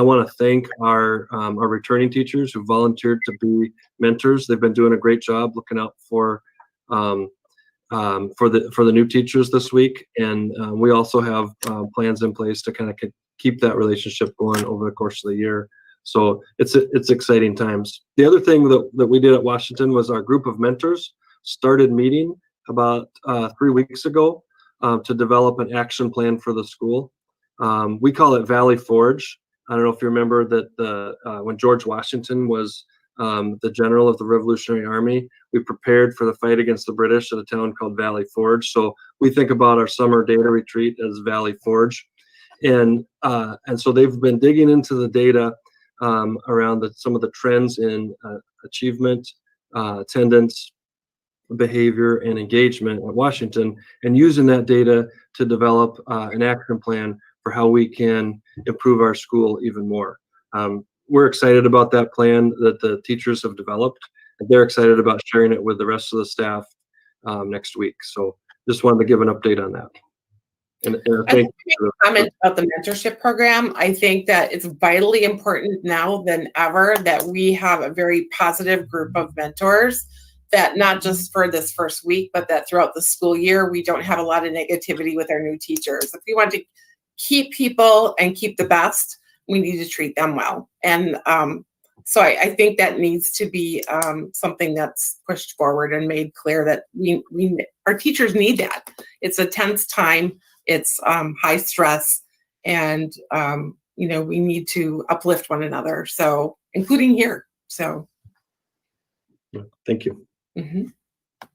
want to thank our returning teachers who volunteered to be mentors. They've been doing a great job looking out for the new teachers this week. And we also have plans in place to kind of keep that relationship going over the course of the year. So it's exciting times. The other thing that we did at Washington was our group of mentors started meeting about 3 weeks ago to develop an action plan for the school. We call it Valley Forge. I don't know if you remember that when George Washington was the general of the Revolutionary Army, we prepared for the fight against the British at a town called Valley Forge. So we think about our summer data retreat as Valley Forge. And so they've been digging into the data around some of the trends in achievement, attendance, behavior, and engagement at Washington, and using that data to develop an action plan for how we can improve our school even more. We're excited about that plan that the teachers have developed, and they're excited about sharing it with the rest of the staff next week. So just wanted to give an update on that. And I think a comment about the mentorship program. I think that it's vitally important now than ever that we have a very positive group of mentors, that not just for this first week, but that throughout the school year, we don't have a lot of negativity with our new teachers. If we want to keep people and keep the best, we need to treat them well. And so I think that needs to be something that's pushed forward and made clear that our teachers need that. It's a tense time. It's high stress, and we need to uplift one another. So, including here. So, thank you. Mm-hmm.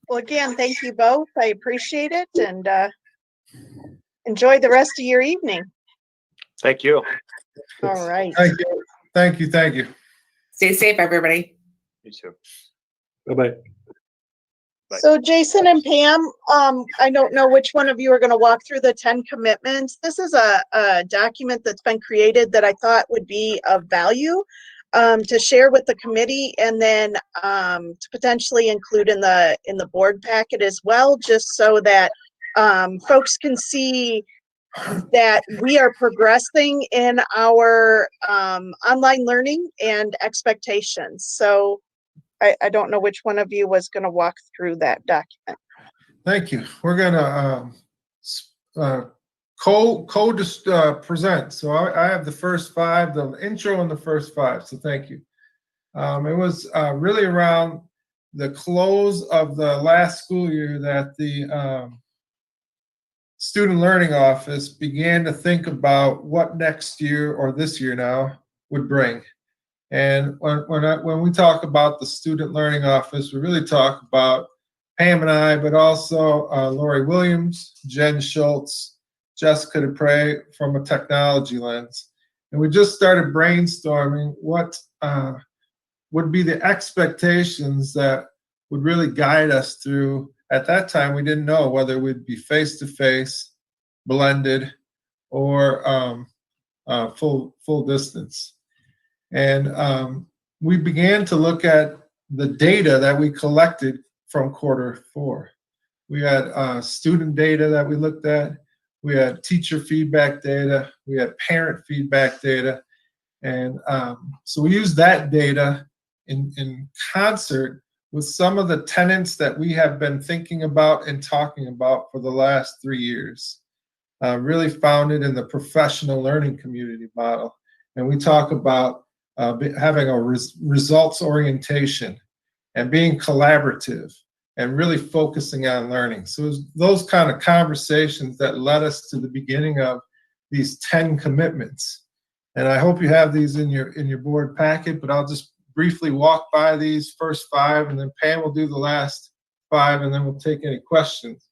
Well, again, thank you both. I appreciate it, and enjoy the rest of your evening. Thank you. All right. Thank you. Thank you. Thank you. Stay safe, everybody. You too. Bye-bye. Bye. So Jason and Pam, I don't know which one of you are going to walk through the 10 commitments. This is a document that's been created that I thought would be of value to share with the committee, and then to potentially include in the board packet as well, just so that folks can see that we are progressing in our online learning and expectations. So I don't know which one of you was going to walk through that document. Thank you. We're gonna present. So I have the first 5, the intro and the first 5. So thank you. It was really around the close of the last school year that the Student Learning Office began to think about what next year, or this year now, would bring. And when we talk about the Student Learning Office, we really talk about Pam and I, but also Lori Williams, Jen Schultz, Jessica Dupre from a technology lens. And we just started brainstorming what would be the expectations that would really guide us through. At that time, we didn't know whether we'd be face-to-face, blended, or full distance. And we began to look at the data that we collected from Q4. We had student data that we looked at. We had teacher feedback data. We had parent feedback data. And so we used that data in concert with some of the tenets that we have been thinking about and talking about for the last 3 years, really founded in the professional learning community model. And we talk about having a results orientation and being collaborative and really focusing on learning. So it was those kind of conversations that led us to the beginning of these 10 commitments. And I hope you have these in your board packet, but I'll just briefly walk by these first 5, and then Pam will do the last 5, and then we'll take any questions.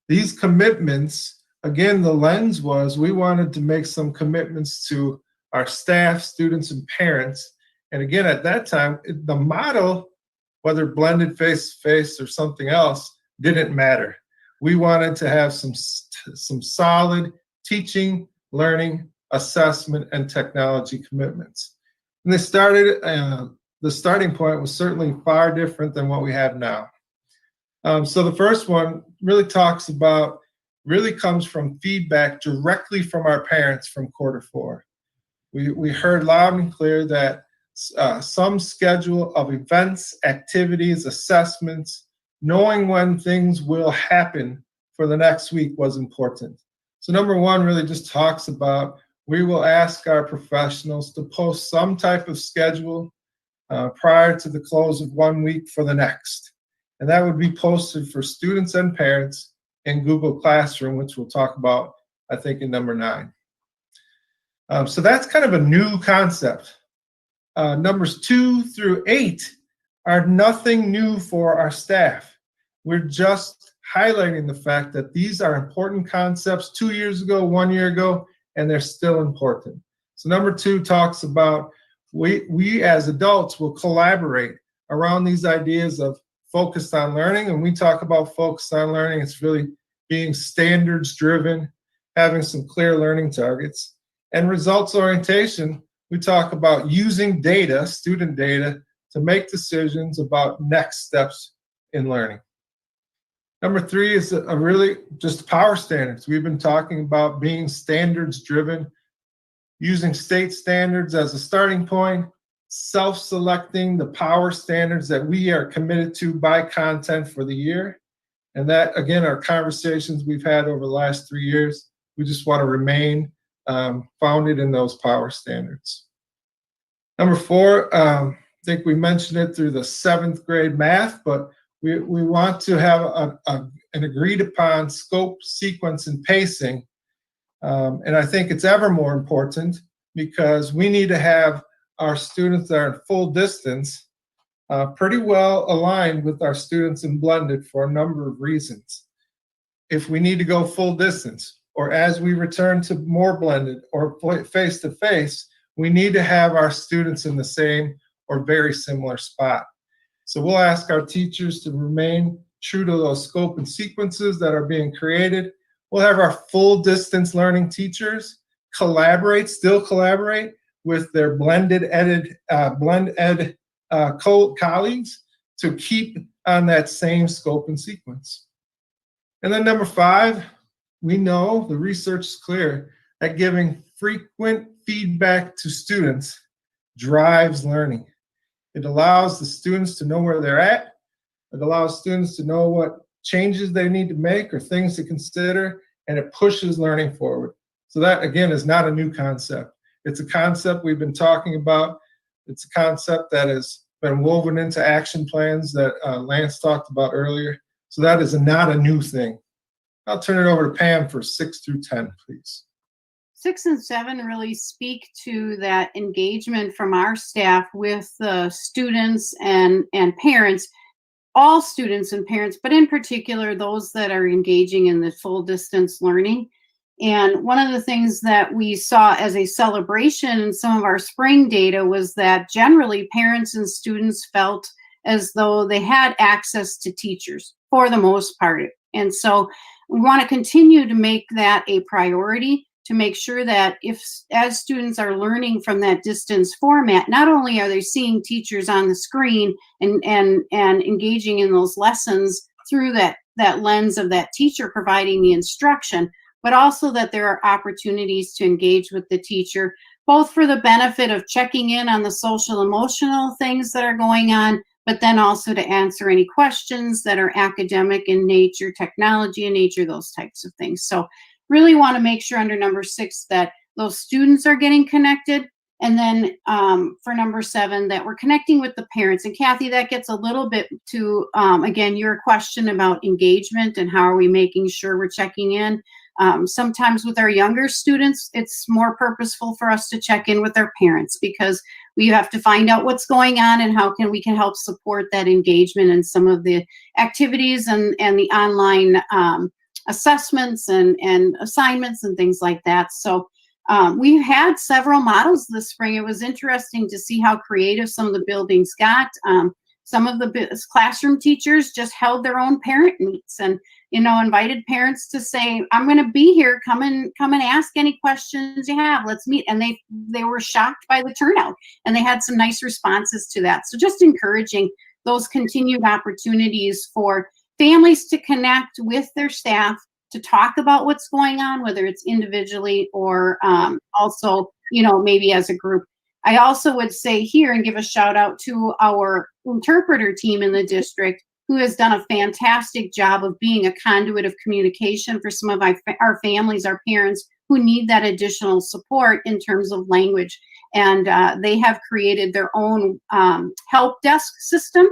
These commitments, again, the lens was we wanted to make some commitments to our staff, students, and parents. And again, at that time, the model, whether blended face-to-face or something else, didn't matter. We wanted to have some solid teaching, learning, assessment, and technology commitments. And they started, the starting point was certainly far different than what we have now. So the first one really comes from feedback directly from our parents from Q4. We heard loud and clear that some schedule of events, activities, assessments, knowing when things will happen for the next week was important. So number 1 really just talks about, we will ask our professionals to post some type of schedule prior to the close of 1 week for the next. And that would be posted for students and parents in Google Classroom, which we'll talk about, I think, in number 9. So that's kind of a new concept. Numbers 2 through 8 are nothing new for our staff. We're just highlighting the fact that these are important concepts 2 years ago, 1 year ago, and they're still important. So number 2 talks about we as adults will collaborate around these ideas of focused on learning. And we talk about focused on learning, it's really being standards driven, having some clear learning targets. And results orientation, we talk about using data, student data, to make decisions about next steps in learning. Number 3 is a really just power standards. We've been talking about being standards driven, using state standards as a starting point, self-selecting the power standards that we are committed to by content for the year. And that, again, are conversations we've had over the last 3 years. We just want to remain founded in those power standards. Number 4, I think we mentioned it through the 7th grade math, but we want to have an agreed upon scope, sequence, and pacing. And I think it's ever more important because we need to have our students that are in full distance pretty well aligned with our students in blended for a number of reasons. If we need to go full distance, or as we return to more blended or face-to-face, we need to have our students in the same or very similar spot. So we'll ask our teachers to remain true to those scope and sequences that are being created. We'll have our full distance learning teachers still collaborate with their blend ed colleagues to keep on that same scope and sequence. And then number 5, we know the research is clear that giving frequent feedback to students drives learning. It allows the students to know where they're at. It allows students to know what changes they need to make or things to consider, and it pushes learning forward. So that, again, is not a new concept. It's a concept we've been talking about. It's a concept that has been woven into action plans that Lance talked about earlier. So that is not a new thing. I'll turn it over to Pam for 6 through 10, please. 6 and 7 really speak to that engagement from our staff with the students and parents, all students and parents, but in particular those that are engaging in the full distance learning. And one of the things that we saw as a celebration in some of our spring data was that generally parents and students felt as though they had access to teachers for the most part. And so we want to continue to make that a priority, to make sure that as students are learning from that distance format, not only are they seeing teachers on the screen and engaging in those lessons through that lens of that teacher providing the instruction, but also that there are opportunities to engage with the teacher, both for the benefit of checking in on the social emotional things that are going on, but then also to answer any questions that are academic in nature, technology in nature, those types of things. So really want to make sure under number 6 that those students are getting connected. And then for number 7, that we're connecting with the parents. And Kathy, that gets a little bit to, again, your question about engagement and how are we making sure we're checking in. Sometimes with our younger students, it's more purposeful for us to check in with their parents because we have to find out what's going on and how we can help support that engagement and some of the activities and the online assessments and assignments and things like that. So we've had several models this spring. It was interesting to see how creative some of the buildings got. Some of the classroom teachers just held their own parent meets and invited parents to say, I'm going to be here, come and ask any questions you have, let's meet. And they were shocked by the turnout and they had some nice responses to that. So just encouraging those continued opportunities for families to connect with their staff, to talk about what's going on, whether it's individually or also, maybe as a group. I also would say here and give a shout out to our interpreter team in the district who has done a fantastic job of being a conduit of communication for some of our families, our parents who need that additional support in terms of language. And they have created their own help desk system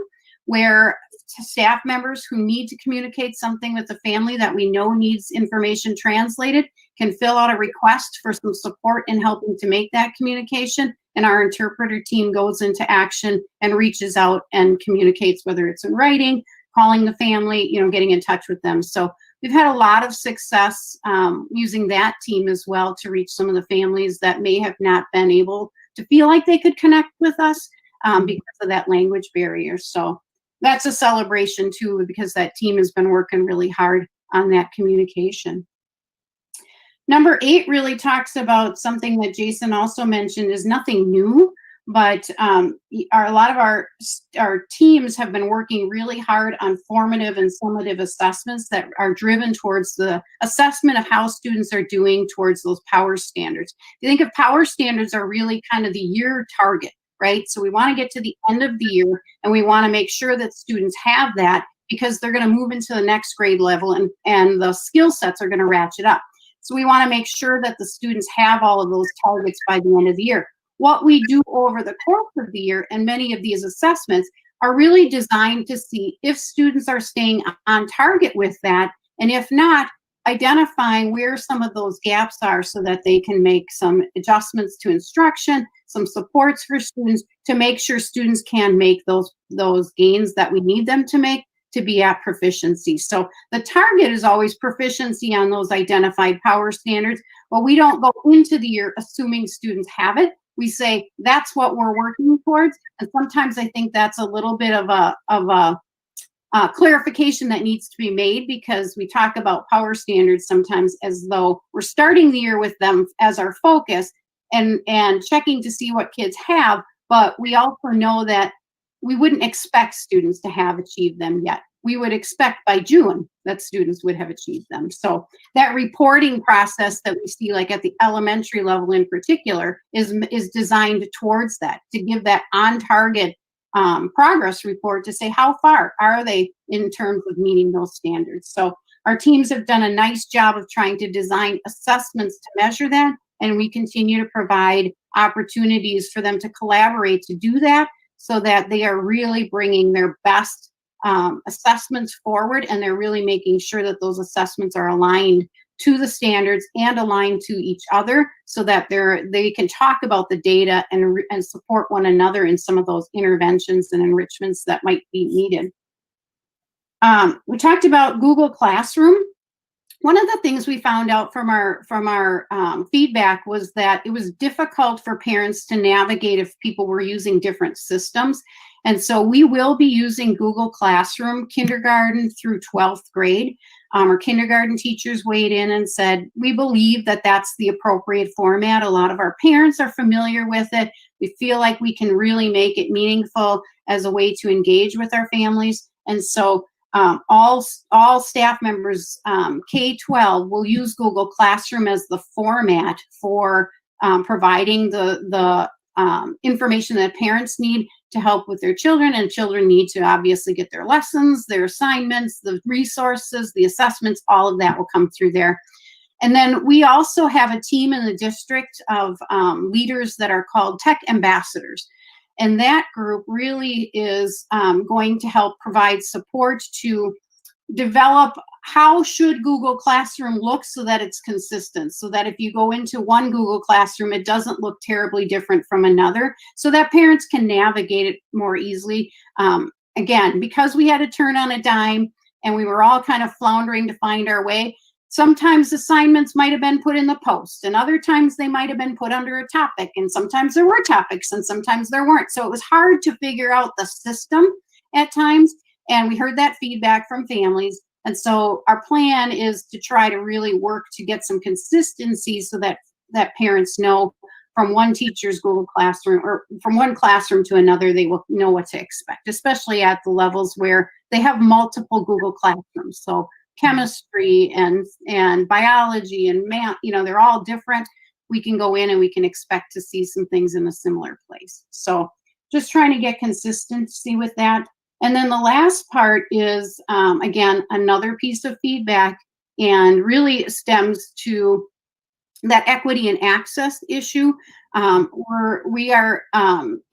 where staff members who need to communicate something with the family that we know needs information translated can fill out a request for some support in helping to make that communication. And our interpreter team goes into action and reaches out and communicates, whether it's in writing, calling the family, getting in touch with them. So we've had a lot of success using that team as well to reach some of the families that may have not been able to feel like they could connect with us because of that language barrier. So that's a celebration too, because that team has been working really hard on that communication. Number 8 really talks about something that Jason also mentioned is nothing new, but a lot of our teams have been working really hard on formative and summative assessments that are driven towards the assessment of how students are doing towards those power standards. You think of power standards are really kind of the year target, right? So we want to get to the end of the year and we want to make sure that students have that because they're going to move into the next grade level and the skill sets are going to ratchet up. So we want to make sure that the students have all of those targets by the end of the year. What we do over the course of the year, and many of these assessments are really designed to see if students are staying on target with that, and if not, identifying where some of those gaps are so that they can make some adjustments to instruction, some supports for students to make sure students can make those gains that we need them to make to be at proficiency. So the target is always proficiency on those identified power standards, but we don't go into the year assuming students have it. We say that's what we're working towards, and sometimes I think that's a little bit of a clarification that needs to be made, because we talk about power standards sometimes as though we're starting the year with them as our focus and checking to see what kids have, but we also know that we wouldn't expect students to have achieved them yet. We would expect by June that students would have achieved them. So that reporting process that we see, like at the elementary level in particular, is designed towards that, to give that on-target progress report to say how far are they in terms of meeting those standards. So our teams have done a nice job of trying to design assessments to measure that, and we continue to provide opportunities for them to collaborate to do that, so that they are really bringing their best assessments forward, and they're really making sure that those assessments are aligned to the standards and aligned to each other, so that they can talk about the data and support one another in some of those interventions and enrichments that might be needed. We talked about Google Classroom. One of the things we found out from our feedback was that it was difficult for parents to navigate if people were using different systems. And so we will be using Google Classroom kindergarten through 12th grade. Our kindergarten teachers weighed in and said, we believe that that's the appropriate format. A lot of our parents are familiar with it. We feel like we can really make it meaningful as a way to engage with our families. And so all staff members, K-12, will use Google Classroom as the format for providing the information that parents need to help with their children, and children need to obviously get their lessons, their assignments, the resources, the assessments, all of that will come through there. And then we also have a team in the district of leaders that are called Tech Ambassadors. And that group really is going to help provide support to develop how should Google Classroom look so that it's consistent, so that if you go into one Google Classroom, it doesn't look terribly different from another, so that parents can navigate it more easily. Again, because we had to turn on a dime and we were all kind of floundering to find our way, sometimes assignments might have been put in the post, and other times they might have been put under a topic, and sometimes there were topics and sometimes there weren't. So it was hard to figure out the system at times, and we heard that feedback from families. And so our plan is to try to really work to get some consistency so that parents know from one teacher's Google Classroom or from one classroom to another, they will know what to expect, especially at the levels where they have multiple Google Classrooms. So chemistry and biology and math, they're all different. We can go in and we can expect to see some things in a similar place. So just trying to get consistency with that. And then the last part is, again, another piece of feedback, and really stems to that equity and access issue. We are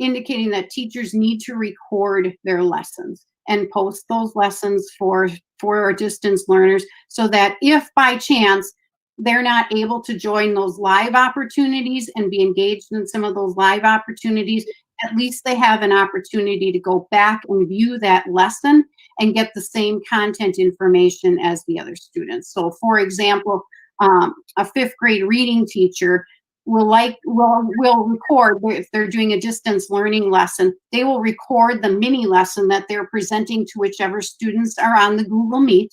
indicating that teachers need to record their lessons and post those lessons for our distance learners, so that if by chance they're not able to join those live opportunities and be engaged in some of those live opportunities, at least they have an opportunity to go back and view that lesson and get the same content information as the other students. So for example, a 5th grade reading teacher will record, if they're doing a distance learning lesson, they will record the mini lesson that they're presenting to whichever students are on the Google Meet,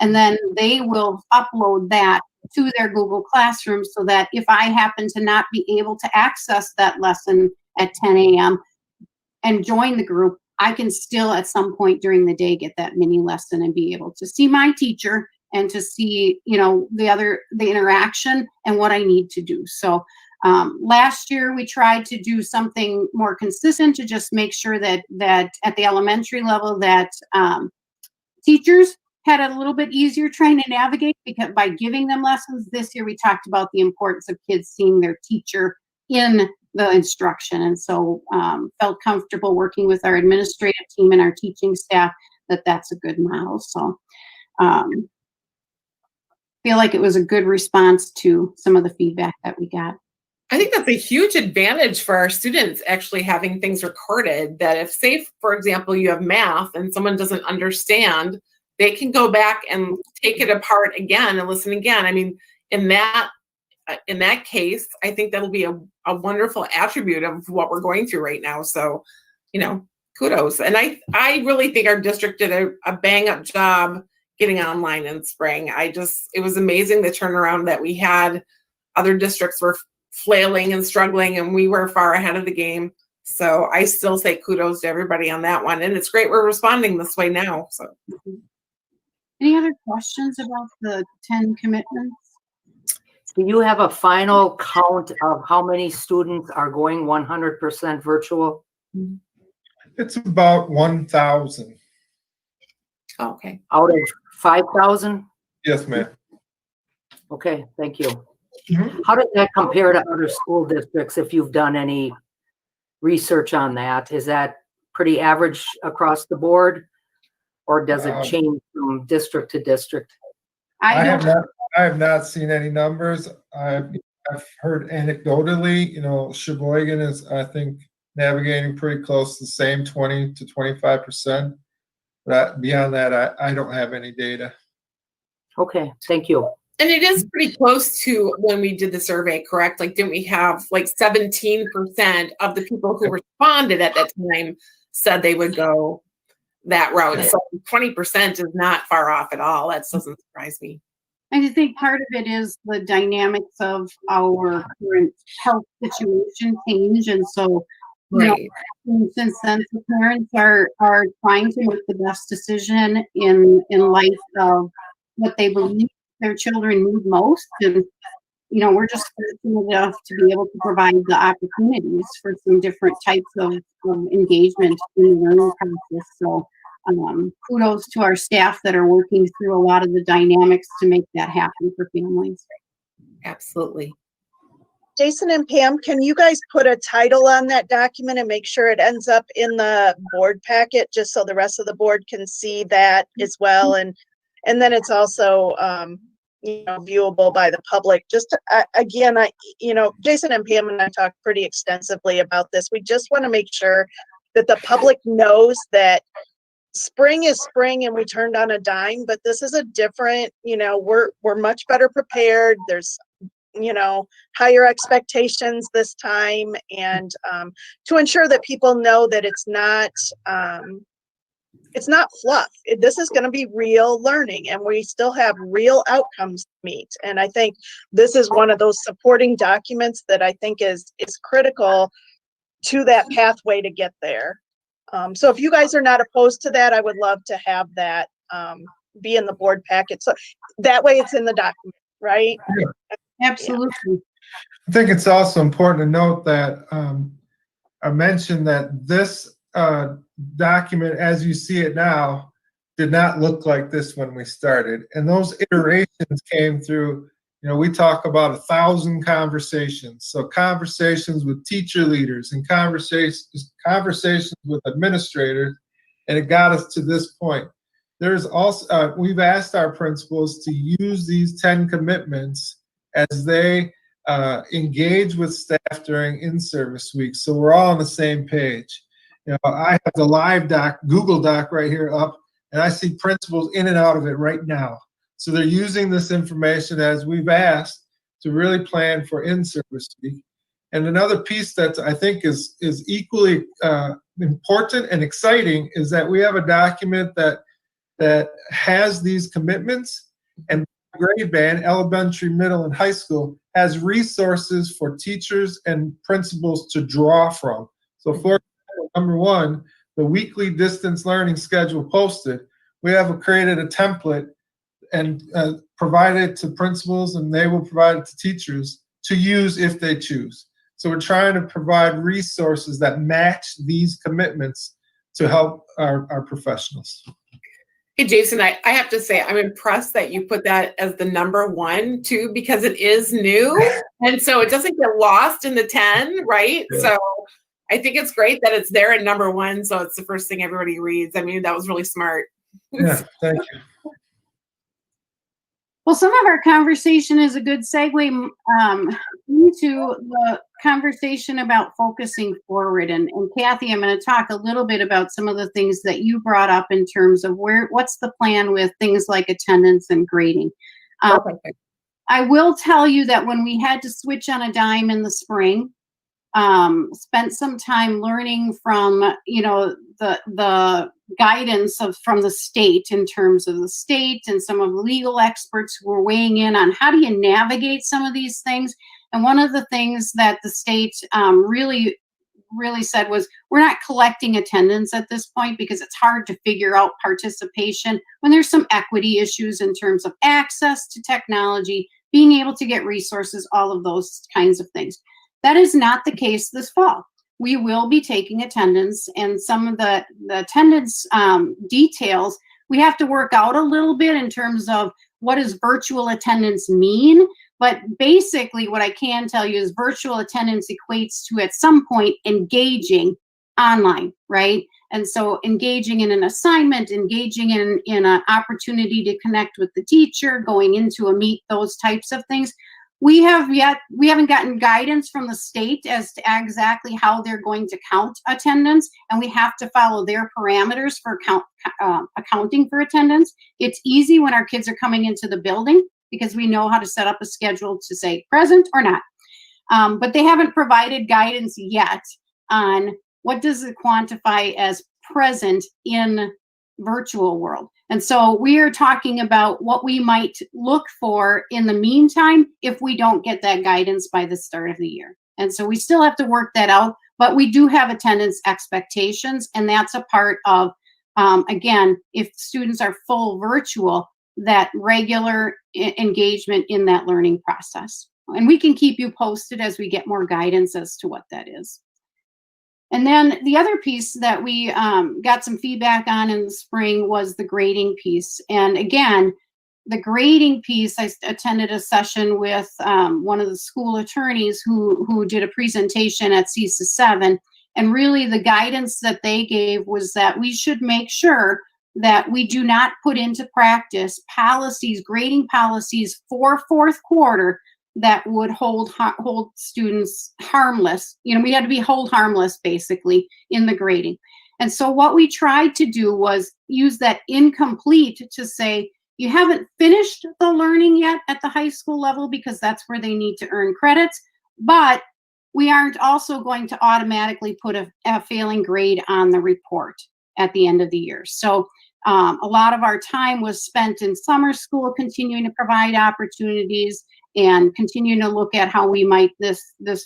and then they will upload that to their Google Classroom, so that if I happen to not be able to access that lesson at 10 a.m. and join the group, I can still at some point during the day get that mini lesson and be able to see my teacher and to see, you know, the interaction and what I need to do. So last year we tried to do something more consistent to just make sure that at the elementary level that teachers had a little bit easier trying to navigate, because by giving them lessons. This year we talked about the importance of kids seeing their teacher in the instruction, and so felt comfortable working with our administrative team and our teaching staff that that's a good model. So feel like it was a good response to some of the feedback that we got. I think that's a huge advantage for our students, actually having things recorded, that if, say, for example, you have math and someone doesn't understand, they can go back and take it apart again and listen again. I mean, in that case, I think that'll be a wonderful attribute of what we're going through right now. So, you know, kudos. And I really think our district did a bang up job getting online in spring. It was amazing the turnaround that we had. Other districts were flailing and struggling, and we were far ahead of the game. So I still say kudos to everybody on that one. And it's great we're responding this way now. So. Any other questions about the 10 commitments? Do you have a final count of how many students are going 100% virtual? It's about 1,000. Okay. Out of 5,000? Yes, ma'am. Okay, thank you. Mhm. How does that compare to other school districts, if you've done any research on that? Is that pretty average across the board? Or does it change from district to district? I have not seen any numbers. I've heard anecdotally, you know, Sheboygan is, I think, navigating pretty close to the same 20 to 25%. But beyond that, I don't have any data. Okay, thank you. And it is pretty close to when we did the survey, correct? Like, didn't we have like 17% of the people who responded at that time said they would go that route? So 20% is not far off at all. That doesn't surprise me. I just think part of it is the dynamics of our current health situation change. And so, you know, since then, the parents are trying to make the best decision in light of what they believe their children need most. And, you know, we're just fortunate enough to be able to provide the opportunities for some different types of engagement in the learning process. So kudos to our staff that are working through a lot of the dynamics to make that happen for families. Absolutely. Jason and Pam, can you guys put a title on that document and make sure it ends up in the board packet, just so the rest of the board can see that as well? And then it's also, you know, viewable by the public. Just again, you know, Jason and Pam and I talked pretty extensively about this. We just want to make sure that the public knows that spring is spring and we turned on a dime, but this is a different, you know, we're much better prepared. There's, you know, higher expectations this time, and to ensure that people know that it's not fluff. This is going to be real learning, and we still have real outcomes to meet. And I think this is one of those supporting documents that I think is critical to that pathway to get there. So if you guys are not opposed to that, I would love to have that be in the board packet. So that way it's in the document, right? Yeah. Absolutely. I think it's also important to note that I mentioned that this document, as you see it now, did not look like this when we started. And those iterations came through, you know, we talk about 1,000 conversations. So conversations with teacher leaders and conversations with administrators, and it got us to this point. There's also, we've asked our principals to use these 10 commitments as they engage with staff during in-service weeks. So we're all on the same page. You know, I have the live doc, Google Doc right here up, and I see principals in and out of it right now. So they're using this information as we've asked to really plan for in-service week. And another piece that I think is equally important and exciting is that we have a document that has these commitments, and grade band, elementary, middle, and high school, has resources for teachers and principals to draw from. So for example, number one, the weekly distance learning schedule posted, we have created a template and provided it to principals, and they will provide it to teachers to use if they choose. So we're trying to provide resources that match these commitments to help our professionals. Hey, Jason, I have to say, I'm impressed that you put that as the number one too, because it is new. And so it doesn't get lost in the 10, right? Yeah. So I think it's great that it's there in number one. So it's the first thing everybody reads. I mean, that was really smart. Yeah, thank you. Well, some of our conversation is a good segue into the conversation about focusing forward. And Kathy, I'm going to talk a little bit about some of the things that you brought up in terms of what's the plan with things like attendance and grading. I will tell you that when we had to switch on a dime in the spring, spent some time learning from, you know, the guidance from the state in terms of the state and some of the legal experts who were weighing in on how do you navigate some of these things. And one of the things that the state really said was, we're not collecting attendance at this point because it's hard to figure out participation when there's some equity issues in terms of access to technology, being able to get resources, all of those kinds of things. That is not the case this fall. We will be taking attendance, and some of the attendance details we have to work out a little bit in terms of what does virtual attendance mean. But basically what I can tell you is virtual attendance equates to at some point engaging online, right? And so engaging in an assignment, engaging in an opportunity to connect with the teacher, going into a meet, those types of things. We haven't gotten guidance from the state as to exactly how they're going to count attendance, and we have to follow their parameters for accounting for attendance. It's easy when our kids are coming into the building because we know how to set up a schedule to say present or not. But they haven't provided guidance yet on what does it quantify as present in virtual world. And so we are talking about what we might look for in the meantime if we don't get that guidance by the start of the year. And so we still have to work that out, but we do have attendance expectations, and that's a part of, again, if students are full virtual, that regular engagement in that learning process. And we can keep you posted as we get more guidance as to what that is. And then the other piece that we got some feedback on in the spring was the grading piece. And again, the grading piece, I attended a session with one of the school attorneys who did a presentation at CESA 7. And really the guidance that they gave was that we should make sure that we do not put into practice policies, grading policies for fourth quarter that would hold students harmless. You know, we had to be hold harmless basically in the grading. And so what we tried to do was use that incomplete to say, you haven't finished the learning yet at the high school level because that's where they need to earn credits, but we aren't also going to automatically put a failing grade on the report at the end of the year. So a lot of our time was spent in summer school continuing to provide opportunities and continuing to look at how we might this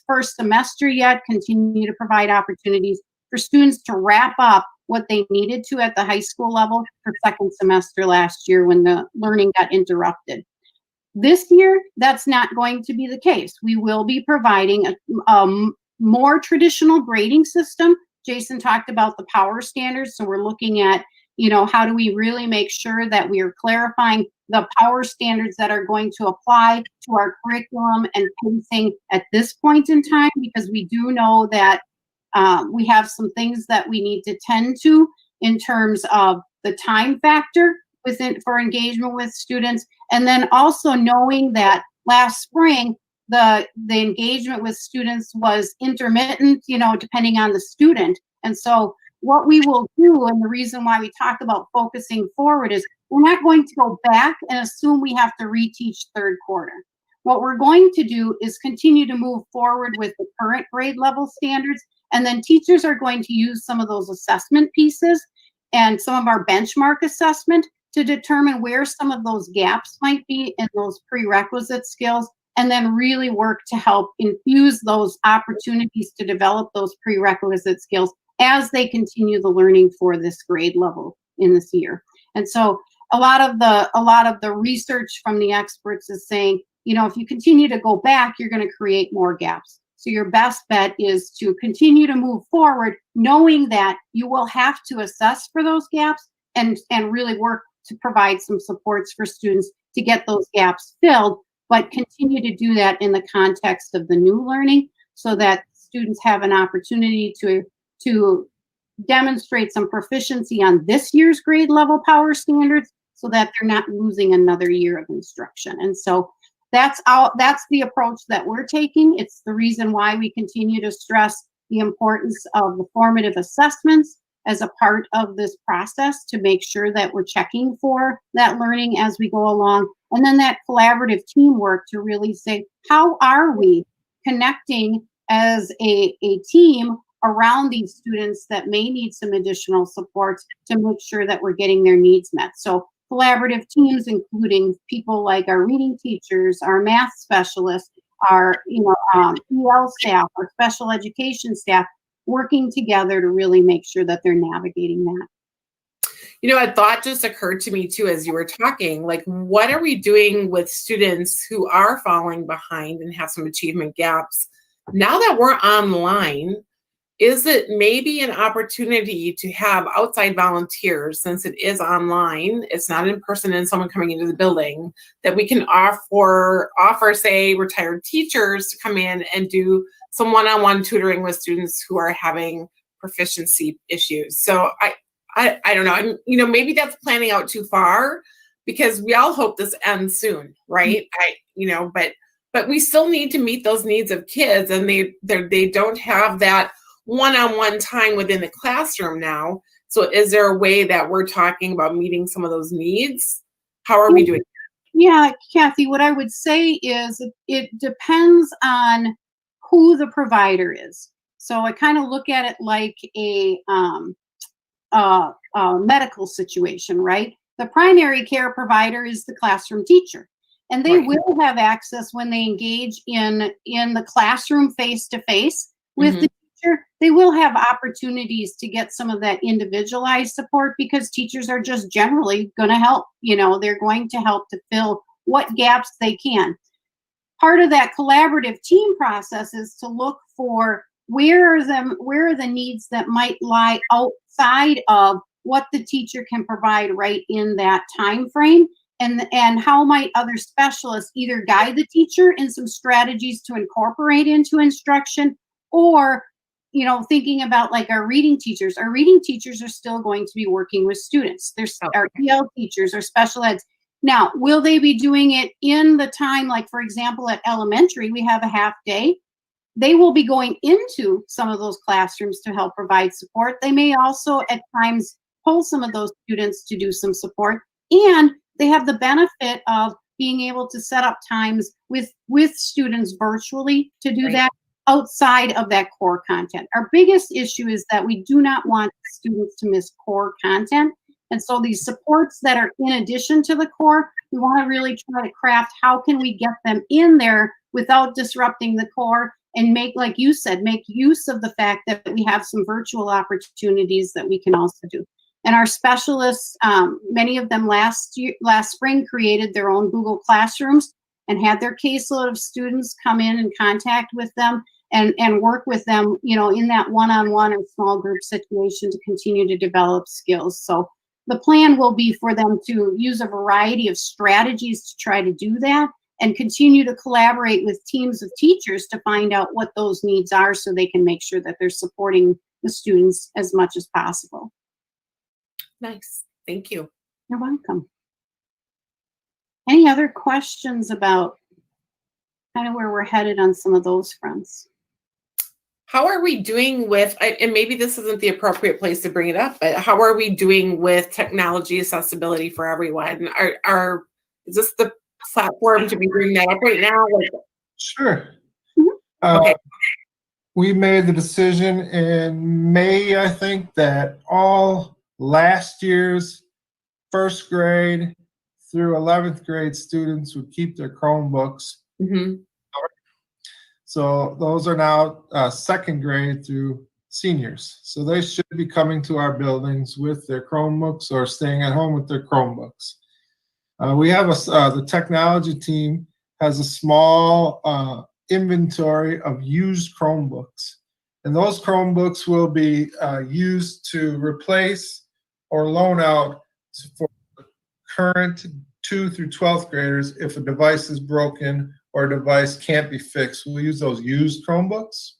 first semester yet continue to provide opportunities for students to wrap up what they needed to at the high school level for second semester last year when the learning got interrupted. This year, that's not going to be the case. We will be providing a more traditional grading system. Jason talked about the power standards, so we're looking at, you know, how do we really make sure that we are clarifying the power standards that are going to apply to our curriculum and pacing at this point in time, because we do know that we have some things that we need to tend to in terms of the time factor for engagement with students, and then also knowing that last spring, the engagement with students was intermittent, depending on the student. And so what we will do, and the reason why we talk about focusing forward, is we're not going to go back and assume we have to reteach third quarter. What we're going to do is continue to move forward with the current grade level standards, and then teachers are going to use some of those assessment pieces and some of our benchmark assessment to determine where some of those gaps might be in those prerequisite skills, and then really work to help infuse those opportunities to develop those prerequisite skills as they continue the learning for this grade level in this year. And so a lot of the research from the experts is saying, if you continue to go back, you're going to create more gaps. So your best bet is to continue to move forward, knowing that you will have to assess for those gaps and really work to provide some supports for students to get those gaps filled, but continue to do that in the context of the new learning so that students have an opportunity to demonstrate some proficiency on this year's grade level power standards so that they're not losing another year of instruction. And so that's the approach that we're taking. It's the reason why we continue to stress the importance of the formative assessments as a part of this process to make sure that we're checking for that learning as we go along. And then that collaborative teamwork to really say, how are we connecting as a team around these students that may need some additional support to make sure that we're getting their needs met. So collaborative teams, including people like our reading teachers, our math specialists, our EL staff, our special education staff, working together to really make sure that they're navigating that. A thought just occurred to me too as you were talking, like, what are we doing with students who are falling behind and have some achievement gaps? Now that we're online, is it maybe an opportunity to have outside volunteers, since it is online, it's not in person and someone coming into the building, that we can offer, say, retired teachers to come in and do some one-on-one tutoring with students who are having proficiency issues? So I don't know. Maybe that's planning out too far, because we all hope this ends soon, right? But we still need to meet those needs of kids, and they don't have that one-on-one time within the classroom now. So is there a way that we're talking about meeting some of those needs? How are we doing that? Yeah, Kathy, what I would say is it depends on who the provider is. So I kind of look at it like a medical situation, right? The primary care provider is the classroom teacher, and they will have access when they engage in the classroom face-to-face with the teacher. They will have opportunities to get some of that individualized support, because teachers are just generally going to help. They're going to help to fill what gaps they can. Part of that collaborative team process is to look for where are the needs that might lie outside of what the teacher can provide right in that time frame, and how might other specialists either guide the teacher in some strategies to incorporate into instruction, or thinking about like our reading teachers. Our reading teachers are still going to be working with students. There's our EL teachers, our special eds. Now, will they be doing it in the time, like for example, at elementary, we have a half day. They will be going into some of those classrooms to help provide support. They may also at times pull some of those students to do some support, and they have the benefit of being able to set up times with students virtually to do that outside of that core content. Our biggest issue is that we do not want students to miss core content. And so these supports that are in addition to the core, we want to really try to craft how can we get them in there without disrupting the core, and make, like you said, make use of the fact that we have some virtual opportunities that we can also do. And our specialists, many of them last spring created their own Google Classrooms and had their caseload of students come in and contact with them and work with them, in that one-on-one or small group situation to continue to develop skills. So the plan will be for them to use a variety of strategies to try to do that, and continue to collaborate with teams of teachers to find out what those needs are so they can make sure that they're supporting the students as much as possible. Nice. Thank you. You're welcome. Any other questions about kind of where we're headed on some of those fronts. How are we doing with, and maybe this isn't the appropriate place to bring it up, but how are we doing with technology accessibility for everyone? Is this the platform to be bringing that up right now? Sure. Mhm. Okay. We made the decision in May, I think, that all last year's first grade through 11th grade students would keep their Chromebooks. Mhm. So those are now second grade through seniors. So they should be coming to our buildings with their Chromebooks or staying at home with their Chromebooks. We have the technology team has a small inventory of used Chromebooks. And those Chromebooks will be used to replace or loan out for current 2 through 12th graders if a device is broken or a device can't be fixed. We'll use those used Chromebooks.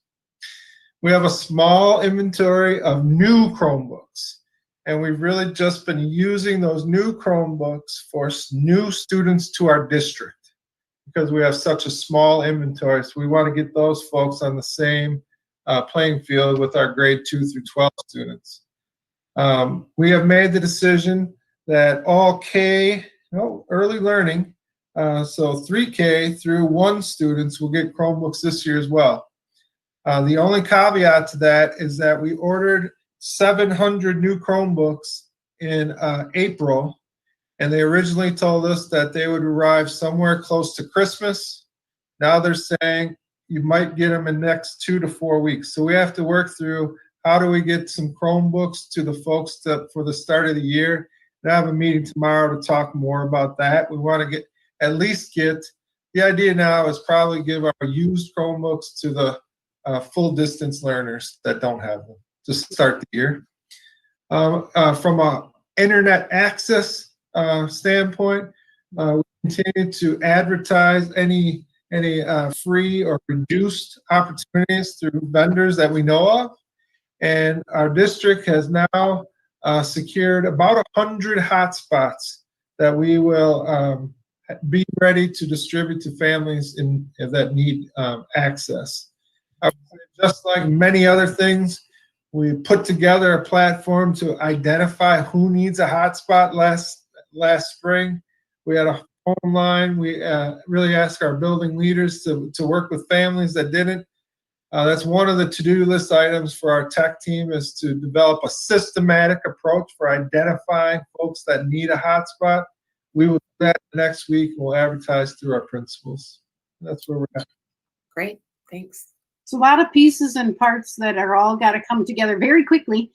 We have a small inventory of new Chromebooks, and we've really just been using those new Chromebooks for new students to our district because we have such a small inventory. So we want to get those folks on the same playing field with our grade 2 through 12 students. We have made the decision that all early learning, so 3K through 1 students will get Chromebooks this year as well. The only caveat to that is that we ordered 700 new Chromebooks in April, and they originally told us that they would arrive somewhere close to Christmas. Now they're saying you might get them in the next 2 to 4 weeks. So we have to work through how do we get some Chromebooks to the folks for the start of the year. And I have a meeting tomorrow to talk more about that. We want to at least get, the idea now is probably give our used Chromebooks to the full distance learners that don't have them to start the year. From a internet access standpoint, we continue to advertise any free or reduced opportunities through vendors that we know of. And our district has now secured about 100 hotspots that we will be ready to distribute to families that need access. Just like many other things, we put together a platform to identify who needs a hotspot last spring. We had a phone line. We really asked our building leaders to work with families that didn't. That's one of the to-do list items for our tech team is to develop a systematic approach for identifying folks that need a hotspot. We will do that next week. We'll advertise through our principals. That's where we're at. Great, thanks. It's a lot of pieces and parts that are all got to come together very quickly,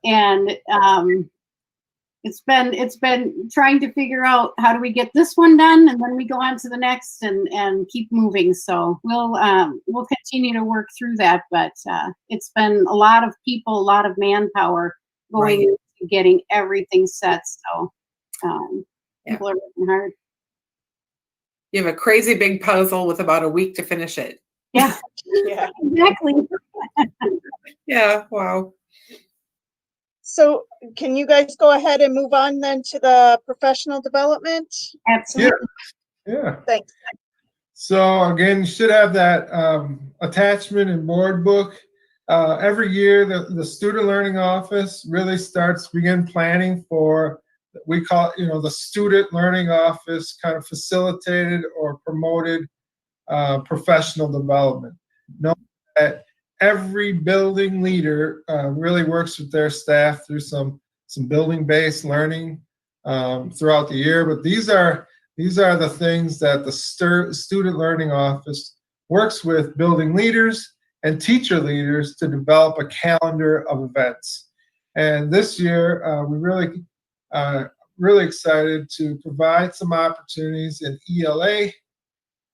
and it's been trying to figure out how do we get this one done, and then we go on to the next and keep moving. So we'll continue to work through that, but it's been a lot of people, a lot of manpower going into getting everything set. So people are working hard. You have a crazy big puzzle with about a week to finish it. Yeah, Yeah. exactly. Yeah, wow. So can you guys go ahead and move on then to the professional development? Absolutely. Yeah. Thanks. So again, you should have that attachment and board book. Every year, the Student Learning Office really begin planning for, we call it, the Student Learning Office kind of facilitated or promoted professional development. Know that every building leader really works with their staff through some building-based learning throughout the year. But these are the things that the Student Learning Office works with building leaders and teacher leaders to develop a calendar of events. And this year, we're really excited to provide some opportunities in ELA,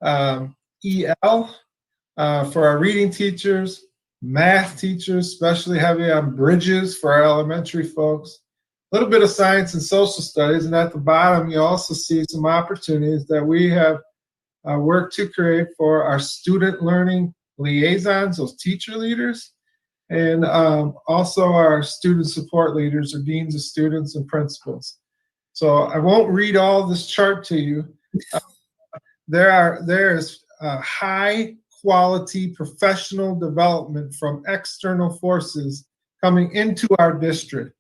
EL for our reading teachers, math teachers, especially heavy on bridges for our elementary folks, a little bit of science and social studies, and at the bottom you also see some opportunities that we have worked to create for our student learning liaisons, those teacher leaders, and also our student support leaders or deans of students and principals. So I won't read all this chart to you. There is high quality professional development from external forces coming into our district.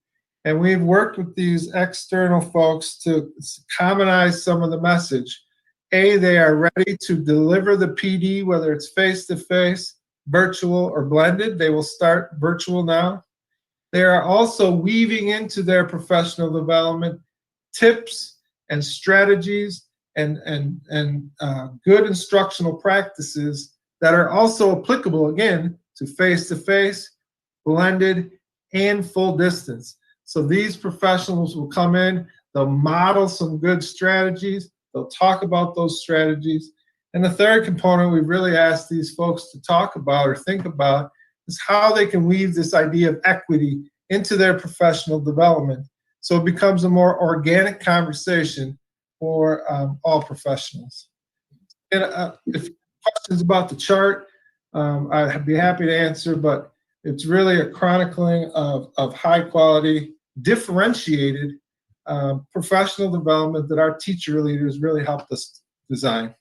And we've worked with these external folks to commonize some of the message. They are ready to deliver the PD, whether it's face-to-face, virtual, or blended. They will start virtual now. They are also weaving into their professional development tips and strategies and good instructional practices that are also applicable, again, to face-to-face, blended, and full distance. So these professionals will come in, they'll model some good strategies, they'll talk about those strategies. And the third component we've really asked these folks to talk about or think about is how they can weave this idea of equity into their professional development so it becomes a more organic conversation for all professionals. And if questions about the chart, I'd be happy to answer, but it's really a chronicling of high quality, differentiated professional development that our teacher leaders really helped us design.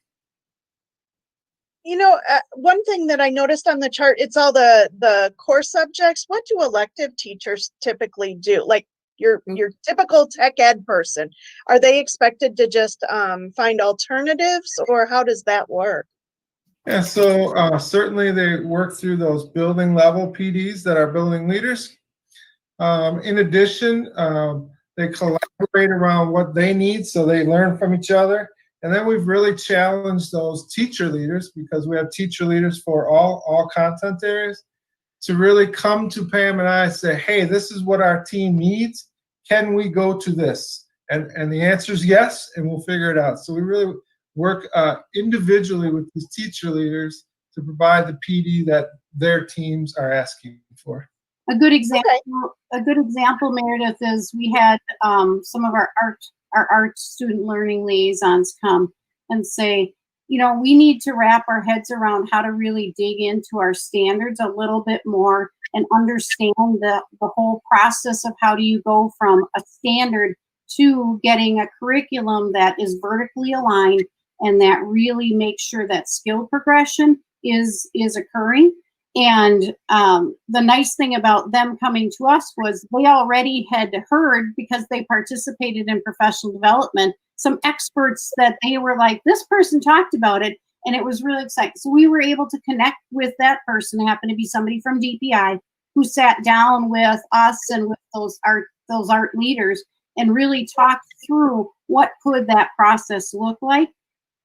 One thing that I noticed on the chart, it's all the core subjects. What do elective teachers typically do? Like your typical tech ed person, are they expected to just find alternatives, or how does that work? Yeah, so certainly they work through those building level PDs that are building leaders. In addition, they collaborate around what they need, so they learn from each other. And then we've really challenged those teacher leaders, because we have teacher leaders for all content areas, to really come to Pam and I and say, hey, this is what our team needs. Can we go to this? And the answer is yes, and we'll figure it out. So we really work individually with these teacher leaders to provide the PD that their teams are asking for. A good example, Meredith, is we had some of our art student learning liaisons come and say, we need to wrap our heads around how to really dig into our standards a little bit more and understand the whole process of how do you go from a standard to getting a curriculum that is vertically aligned and that really makes sure that skill progression is occurring. And the nice thing about them coming to us was they already had heard, because they participated in professional development, some experts that they were like, this person talked about it, and it was really exciting. So we were able to connect with that person, who happened to be somebody from DPI, who sat down with us and with those art leaders and really talked through what could that process look like.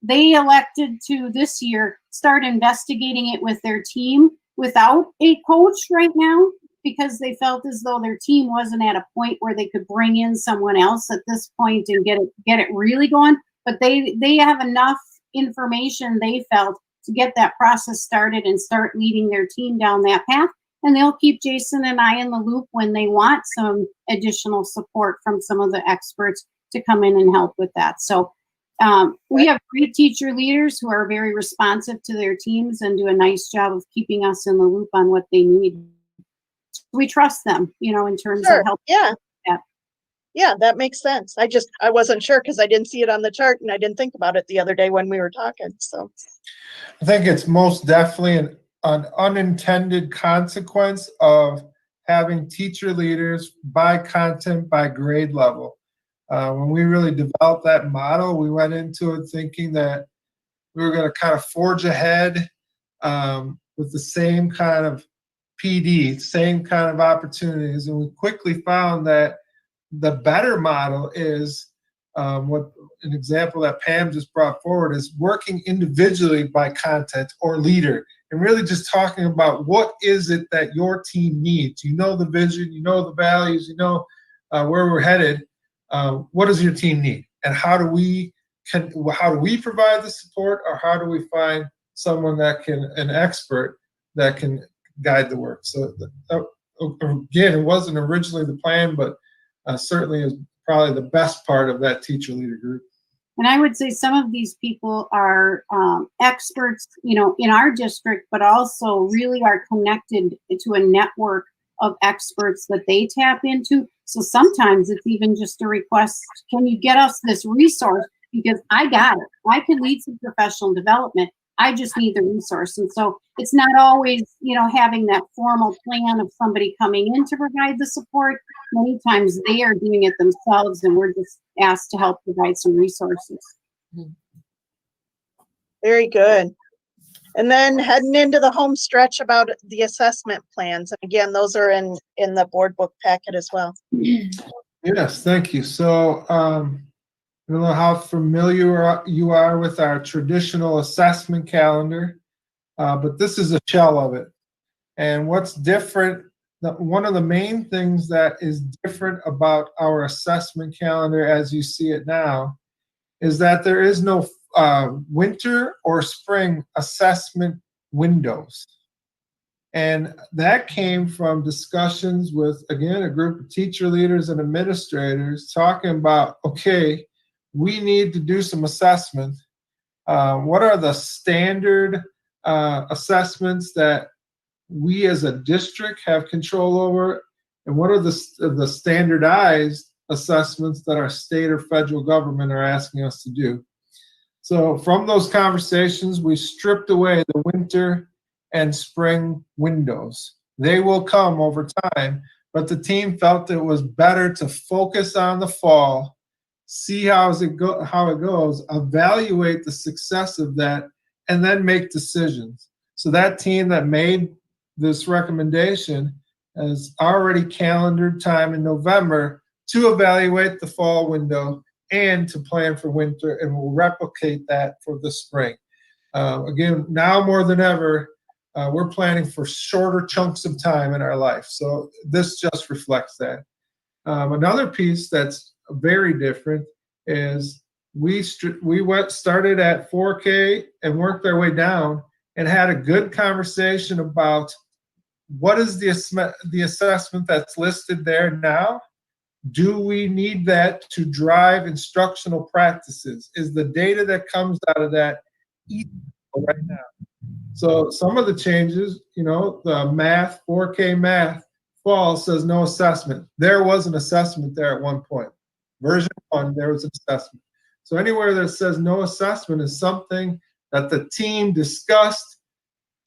They elected to this year start investigating it with their team without a coach right now, because they felt as though their team wasn't at a point where they could bring in someone else at this point and get it really going. But they have enough information, they felt, to get that process started and start leading their team down that path. And they'll keep Jason and I in the loop when they want some additional support from some of the experts to come in and help with that. So we have great teacher leaders who are very responsive to their teams and do a nice job of keeping us in the loop on what they need. We trust them, in terms of help. Yeah. Yeah, that makes sense. I wasn't sure because I didn't see it on the chart and I didn't think about it the other day when we were talking. So I think it's most definitely an unintended consequence of having teacher leaders by content, by grade level. When we really developed that model, we went into it thinking that we were going to kind of forge ahead with the same kind of PD, same kind of opportunities. And we quickly found that the better model is what an example that Pam just brought forward is working individually by content or leader, and really just talking about what is it that your team needs. You know the vision, you know the values, you know where we're headed. What does your team need, and how do we provide the support, or how do we find someone an expert that can guide the work? So again, it wasn't originally the plan, but certainly is probably the best part of that teacher leader group. And I would say some of these people are experts, in our district, but also really are connected to a network of experts that they tap into. So sometimes it's even just a request, can you get us this resource? Because I got it. I can lead some professional development. I just need the resource. And so it's not always, having that formal plan of somebody coming in to provide the support. Many times they are doing it themselves, and we're just asked to help provide some resources. Very good. And then heading into the home stretch about the assessment plans. Again, those are in the board book packet as well. Yes, thank you. So, I don't know how familiar you are with our traditional assessment calendar, but this is a shell of it. And what's different, one of the main things that is different about our assessment calendar as you see it now is that there is no winter or spring assessment windows. And that came from discussions with, again, a group of teacher leaders and administrators talking about, okay, we need to do some assessment. What are the standard assessments that we as a district have control over? And what are the standardized assessments that our state or federal government are asking us to do? So from those conversations, we stripped away the winter and spring windows. They will come over time, but the team felt it was better to focus on the fall, see how it goes, evaluate the success of that, and then make decisions. So that team that made this recommendation has already calendared time in November to evaluate the fall window and to plan for winter, and we'll replicate that for the spring. Again, now more than ever, we're planning for shorter chunks of time in our life. So this just reflects that. Another piece that's very different is we started at 4K and worked our way down and had a good conversation about what is the assessment that's listed there now. Do we need that to drive instructional practices? Is the data that comes out of that equal right now? So some of the changes, the math, 4K math, fall says no assessment. There was an assessment there at one point. Version 1, there was an assessment. So anywhere that says no assessment is something that the team discussed,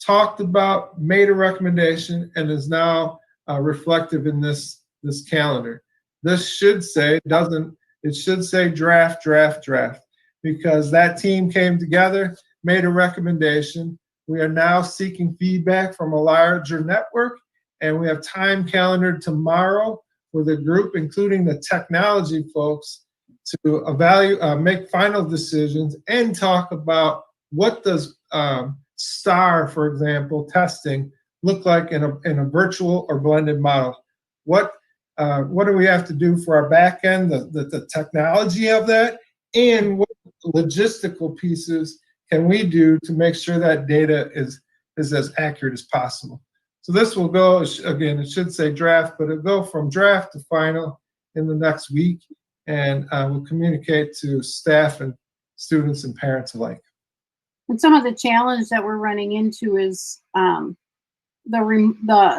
talked about, made a recommendation, and is now reflective in this calendar. This should say, it should say draft, draft, draft, because that team came together, made a recommendation. We are now seeking feedback from a larger network, and we have time calendared tomorrow for the group, including the technology folks, to make final decisions and talk about what does STAR, for example, testing look like in a virtual or blended model. What do we have to do for our back end, the technology of that, and what logistical pieces can we do to make sure that data is as accurate as possible? So this will go, again, it should say draft, but it'll go from draft to final in the next week, and we'll communicate to staff and students and parents alike. And some of the challenge that we're running into is the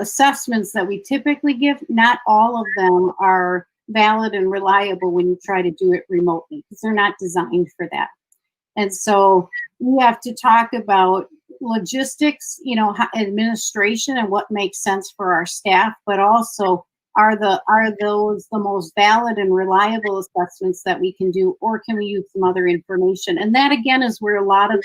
assessments that we typically give, not all of them are valid and reliable when you try to do it remotely, because they're not designed for that. And so we have to talk about logistics, administration and what makes sense for our staff, but also are those the most valid and reliable assessments that we can do, or can we use some other information? And that again is where a lot of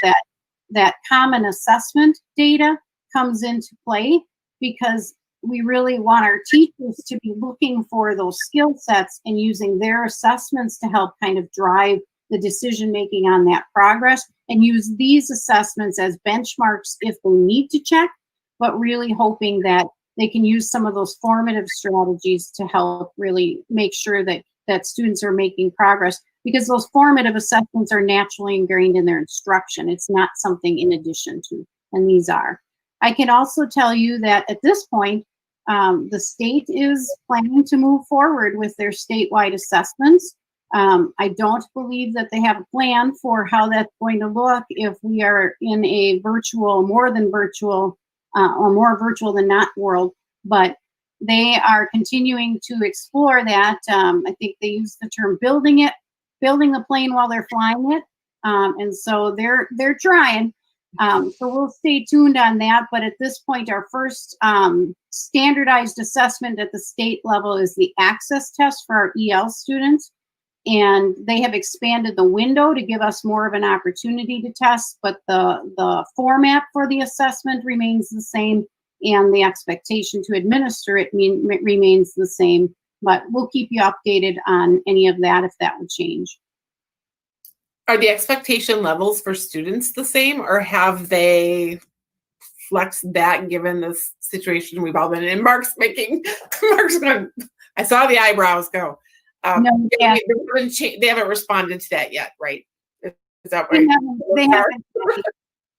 that common assessment data comes into play, because we really want our teachers to be looking for those skill sets and using their assessments to help kind of drive the decision making on that progress, and use these assessments as benchmarks if they need to check, but really hoping that they can use some of those formative strategies to help really make sure that students are making progress, because those formative assessments are naturally ingrained in their instruction. It's not something in addition to, and these are. I can also tell you that at this point, the state is planning to move forward with their statewide assessments. I don't believe that they have a plan for how that's going to look if we are in a virtual, more than virtual, or more virtual than not world, but they are continuing to explore that. I think they use the term building the plane while they're flying it. And so they're trying. So we'll stay tuned on that. But at this point, our first standardized assessment at the state level is the access test for our EL students. And they have expanded the window to give us more of an opportunity to test, but the format for the assessment remains the same, and the expectation to administer it remains the same. But we'll keep you updated on any of that if that would change. Are the expectation levels for students the same, or have they flexed that given this situation we've all been in? Mark's going, I saw the eyebrows go. No, yeah. They haven't responded to that yet, right? Is that right? They haven't.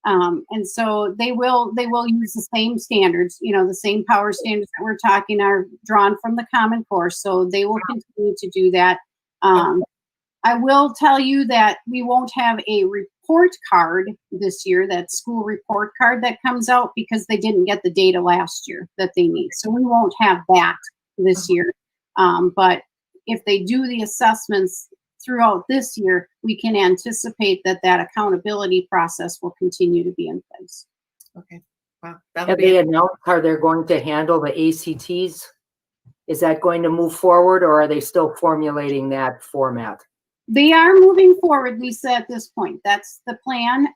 And so they will use the same standards, the same power standards that we're talking are drawn from the Common Core. So they will continue to do that. I will tell you that we won't have a report card this year, that school report card that comes out, because they didn't get the data last year that they need. So we won't have that this year. But if they do the assessments throughout this year, we can anticipate that accountability process will continue to be in place. Okay. Wow. Have they announced how they're going to handle the ACTs? Is that going to move forward, or are they still formulating that format? They are moving forward, Lisa, at this point. That's the plan.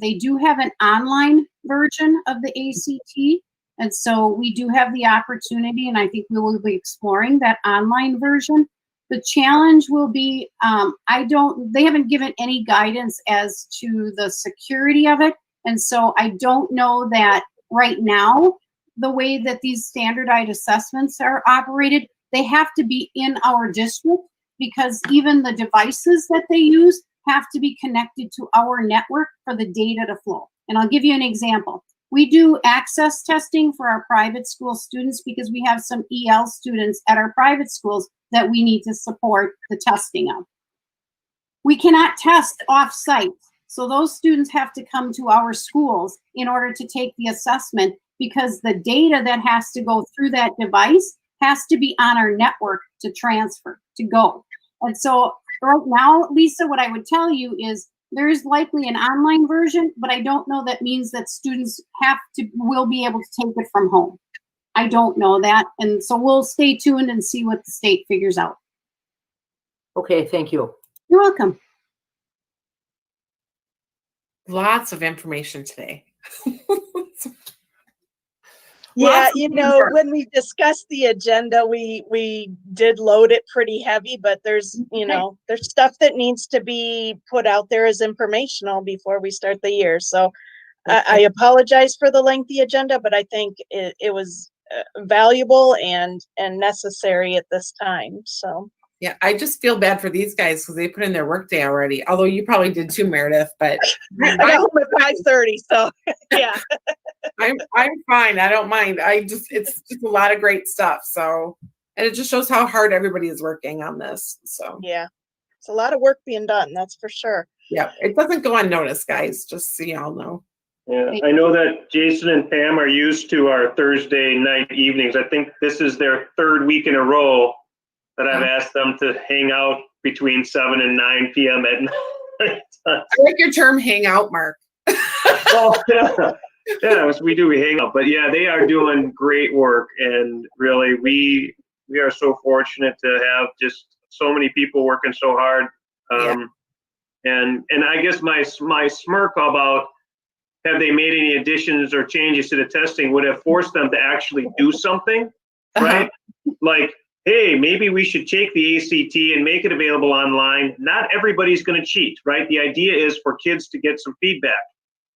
They do have an online version of the ACT. And so we do have the opportunity, and I think we will be exploring that online version. The challenge will be, they haven't given any guidance as to the security of it. And so I don't know that right now, the way that these standardized assessments are operated, they have to be in our district, because even the devices that they use have to be connected to our network for the data to flow. And I'll give you an example. We do access testing for our private school students because we have some EL students at our private schools that we need to support the testing of. We cannot test off-site. So those students have to come to our schools in order to take the assessment, because the data that has to go through that device has to be on our network to transfer, to go. And so right now, Lisa, what I would tell you is there is likely an online version, but I don't know that means that students will be able to take it from home. I don't know that. And so we'll stay tuned and see what the state figures out. Okay, thank you. You're welcome. Lots of information today. Yeah, Lots of when we discussed the agenda, we did load it pretty heavy, but there's stuff that needs to be put out there as informational before we start the year. So I apologize for the lengthy agenda, but I think it was valuable and necessary at this time. So yeah, I just feel bad for these guys because they put in their workday already. Although you probably did too, Meredith. But I got home at 5:30, so yeah. I'm fine. I don't mind. It's just a lot of great stuff. So, and it just shows how hard everybody is working on this. So Yeah, it's a lot of work being done. That's for sure. yeah, it doesn't go unnoticed, guys. Just so y'all know. Yeah, I know that Jason and Pam are used to our Thursday night evenings. I think this is their third week in a row that I've asked them to hang out between 7 and 9 p.m. at night. I like your term "hang out," Mark. Well, yeah, we hang out. But yeah, they are doing great work, and really, we are so fortunate to have just so many people working so hard. And I guess my smirk about have they made any additions or changes to the testing would have forced them to actually do something, right? Like, hey, maybe we should take the ACT and make it available online. Not everybody's going to cheat, right? The idea is for kids to get some feedback.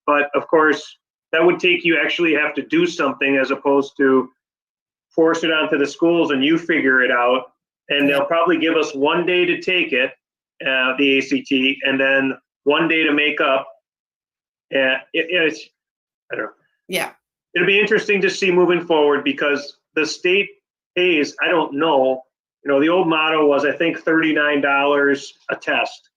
But of course, that would take you actually have to do something as opposed to force it onto the schools and you figure it out. And they'll probably give us 1 day to take it, the ACT, and then 1 day to make up. It's, I don't know. Yeah. It'll be interesting to see moving forward because the state pays, I don't know, the old motto was, I think, $39 a test.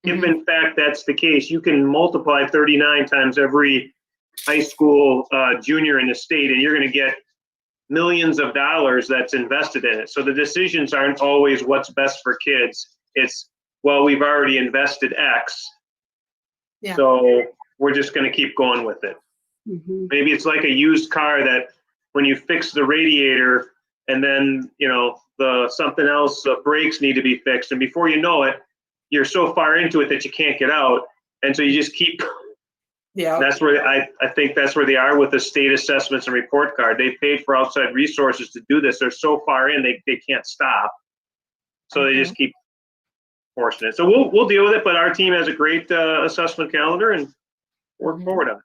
If in fact that's the case, you can multiply 39 times every high school junior in the state, and you're going to get millions of dollars that's invested in it. So the decisions aren't always what's best for kids. It's, well, we've already invested X. Yeah. So we're just going to keep going with it. Mhm. Maybe it's like a used car that when you fix the radiator and then, the something else, brakes need to be fixed. And before you know it, you're so far into it that you can't get out. And so you just keep, Yeah. that's where I think that's where they are with the state assessments and report card. They've paid for outside resources to do this. They're so far in, they can't stop. So they just keep forcing it. So we'll deal with it, but our team has a great assessment calendar and work forward on it.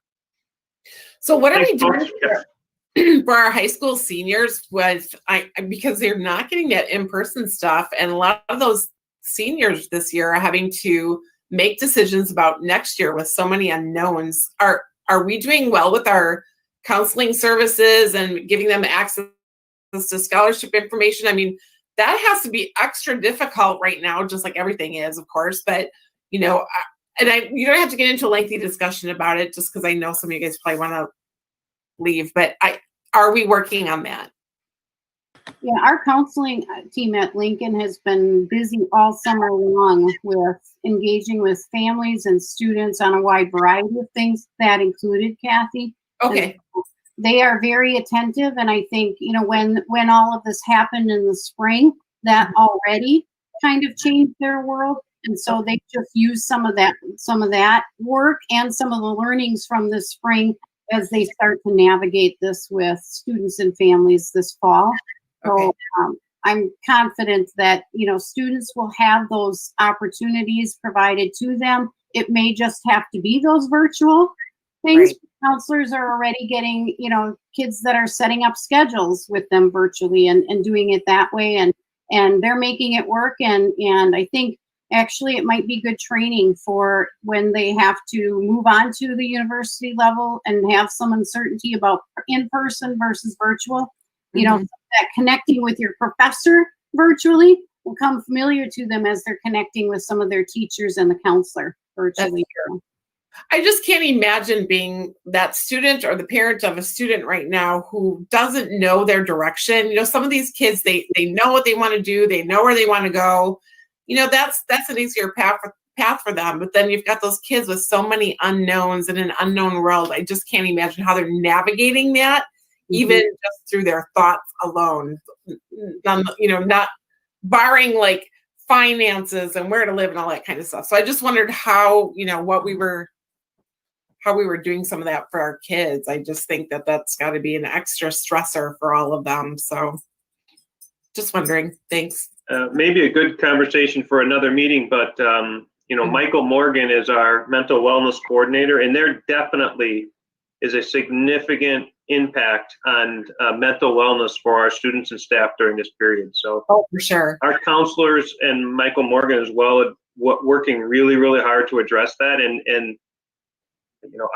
So what are we Thanks, folks. doing for our high school seniors because they're not getting that in-person stuff, and a lot of those seniors this year are having to make decisions about next year with so many unknowns. Are we doing well with our counseling services and giving them access to scholarship information? I mean, that has to be extra difficult right now, just like everything is, of course. But you don't have to get into a lengthy discussion about it, just because I know some of you guys probably want to leave. But are we working on that? Yeah, our counseling team at Lincoln has been busy all summer long with engaging with families and students on a wide variety of things, that included, Kathy. Okay. They are very attentive, and I think, when all of this happened in the spring, that already kind of changed their world. And so they just use some of that work and some of the learnings from this spring as they start to navigate this with students and families this fall. Okay. So I'm confident that, students will have those opportunities provided to them. It may just have to be those virtual things. Right. Counselors are already getting, kids that are setting up schedules with them virtually and doing it that way. And they're making it work. And I think actually it might be good training for when they have to move on to the university level and have some uncertainty about in-person versus virtual. That connecting with your professor virtually will come familiar to them as they're connecting with some of their teachers and the counselor virtually. I just can't imagine being that student or the parent of a student right now who doesn't know their direction. Some of these kids, they know what they want to do. They know where they want to go. That's an easier path for them. But then you've got those kids with so many unknowns in an unknown world. I just can't imagine how they're navigating that, even just through their thoughts alone. Not barring like finances and where to live and all that kind of stuff. So I just wondered how we were doing some of that for our kids. I just think that that's got to be an extra stressor for all of them. So just wondering. Thanks. Maybe a good conversation for another meeting, but Michael Morgan is our mental wellness coordinator, and there definitely is a significant impact on mental wellness for our students and staff during this period. So, for sure, our counselors and Michael Morgan as well, working really, really hard to address that. And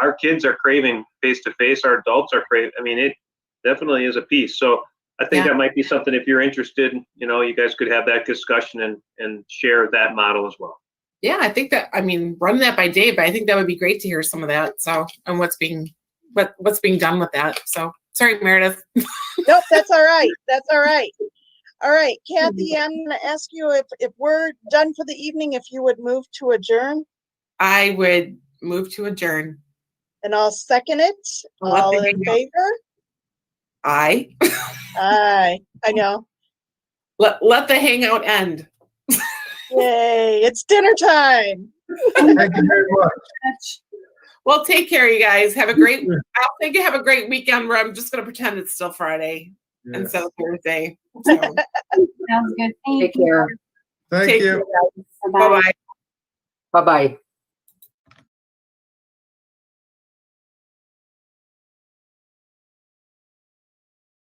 our kids are craving face-to-face. Our adults are craving. I mean, it definitely is a piece. So I think that might be something, if you're interested, you guys could have that discussion and share that model as well. Yeah, I think that, run that by Dave, but I think that would be great to hear some of that. So, and what's being done with that. So sorry, Meredith. Nope, that's all right. That's all right. All right, Kathy, I'm going to ask you if we're done for the evening, if you would move to adjourn. I would move to adjourn. And I'll second it. All in favor? Aye. Aye. I know. Let the hangout end. Yay, it's dinner time. Thank you very much. Well, take care, you guys. Have a great, I think you have a great weekend where I'm just going to pretend it's still Friday instead of Thursday. So. Sounds good. Take care. Thank you. Bye-bye. Bye-bye.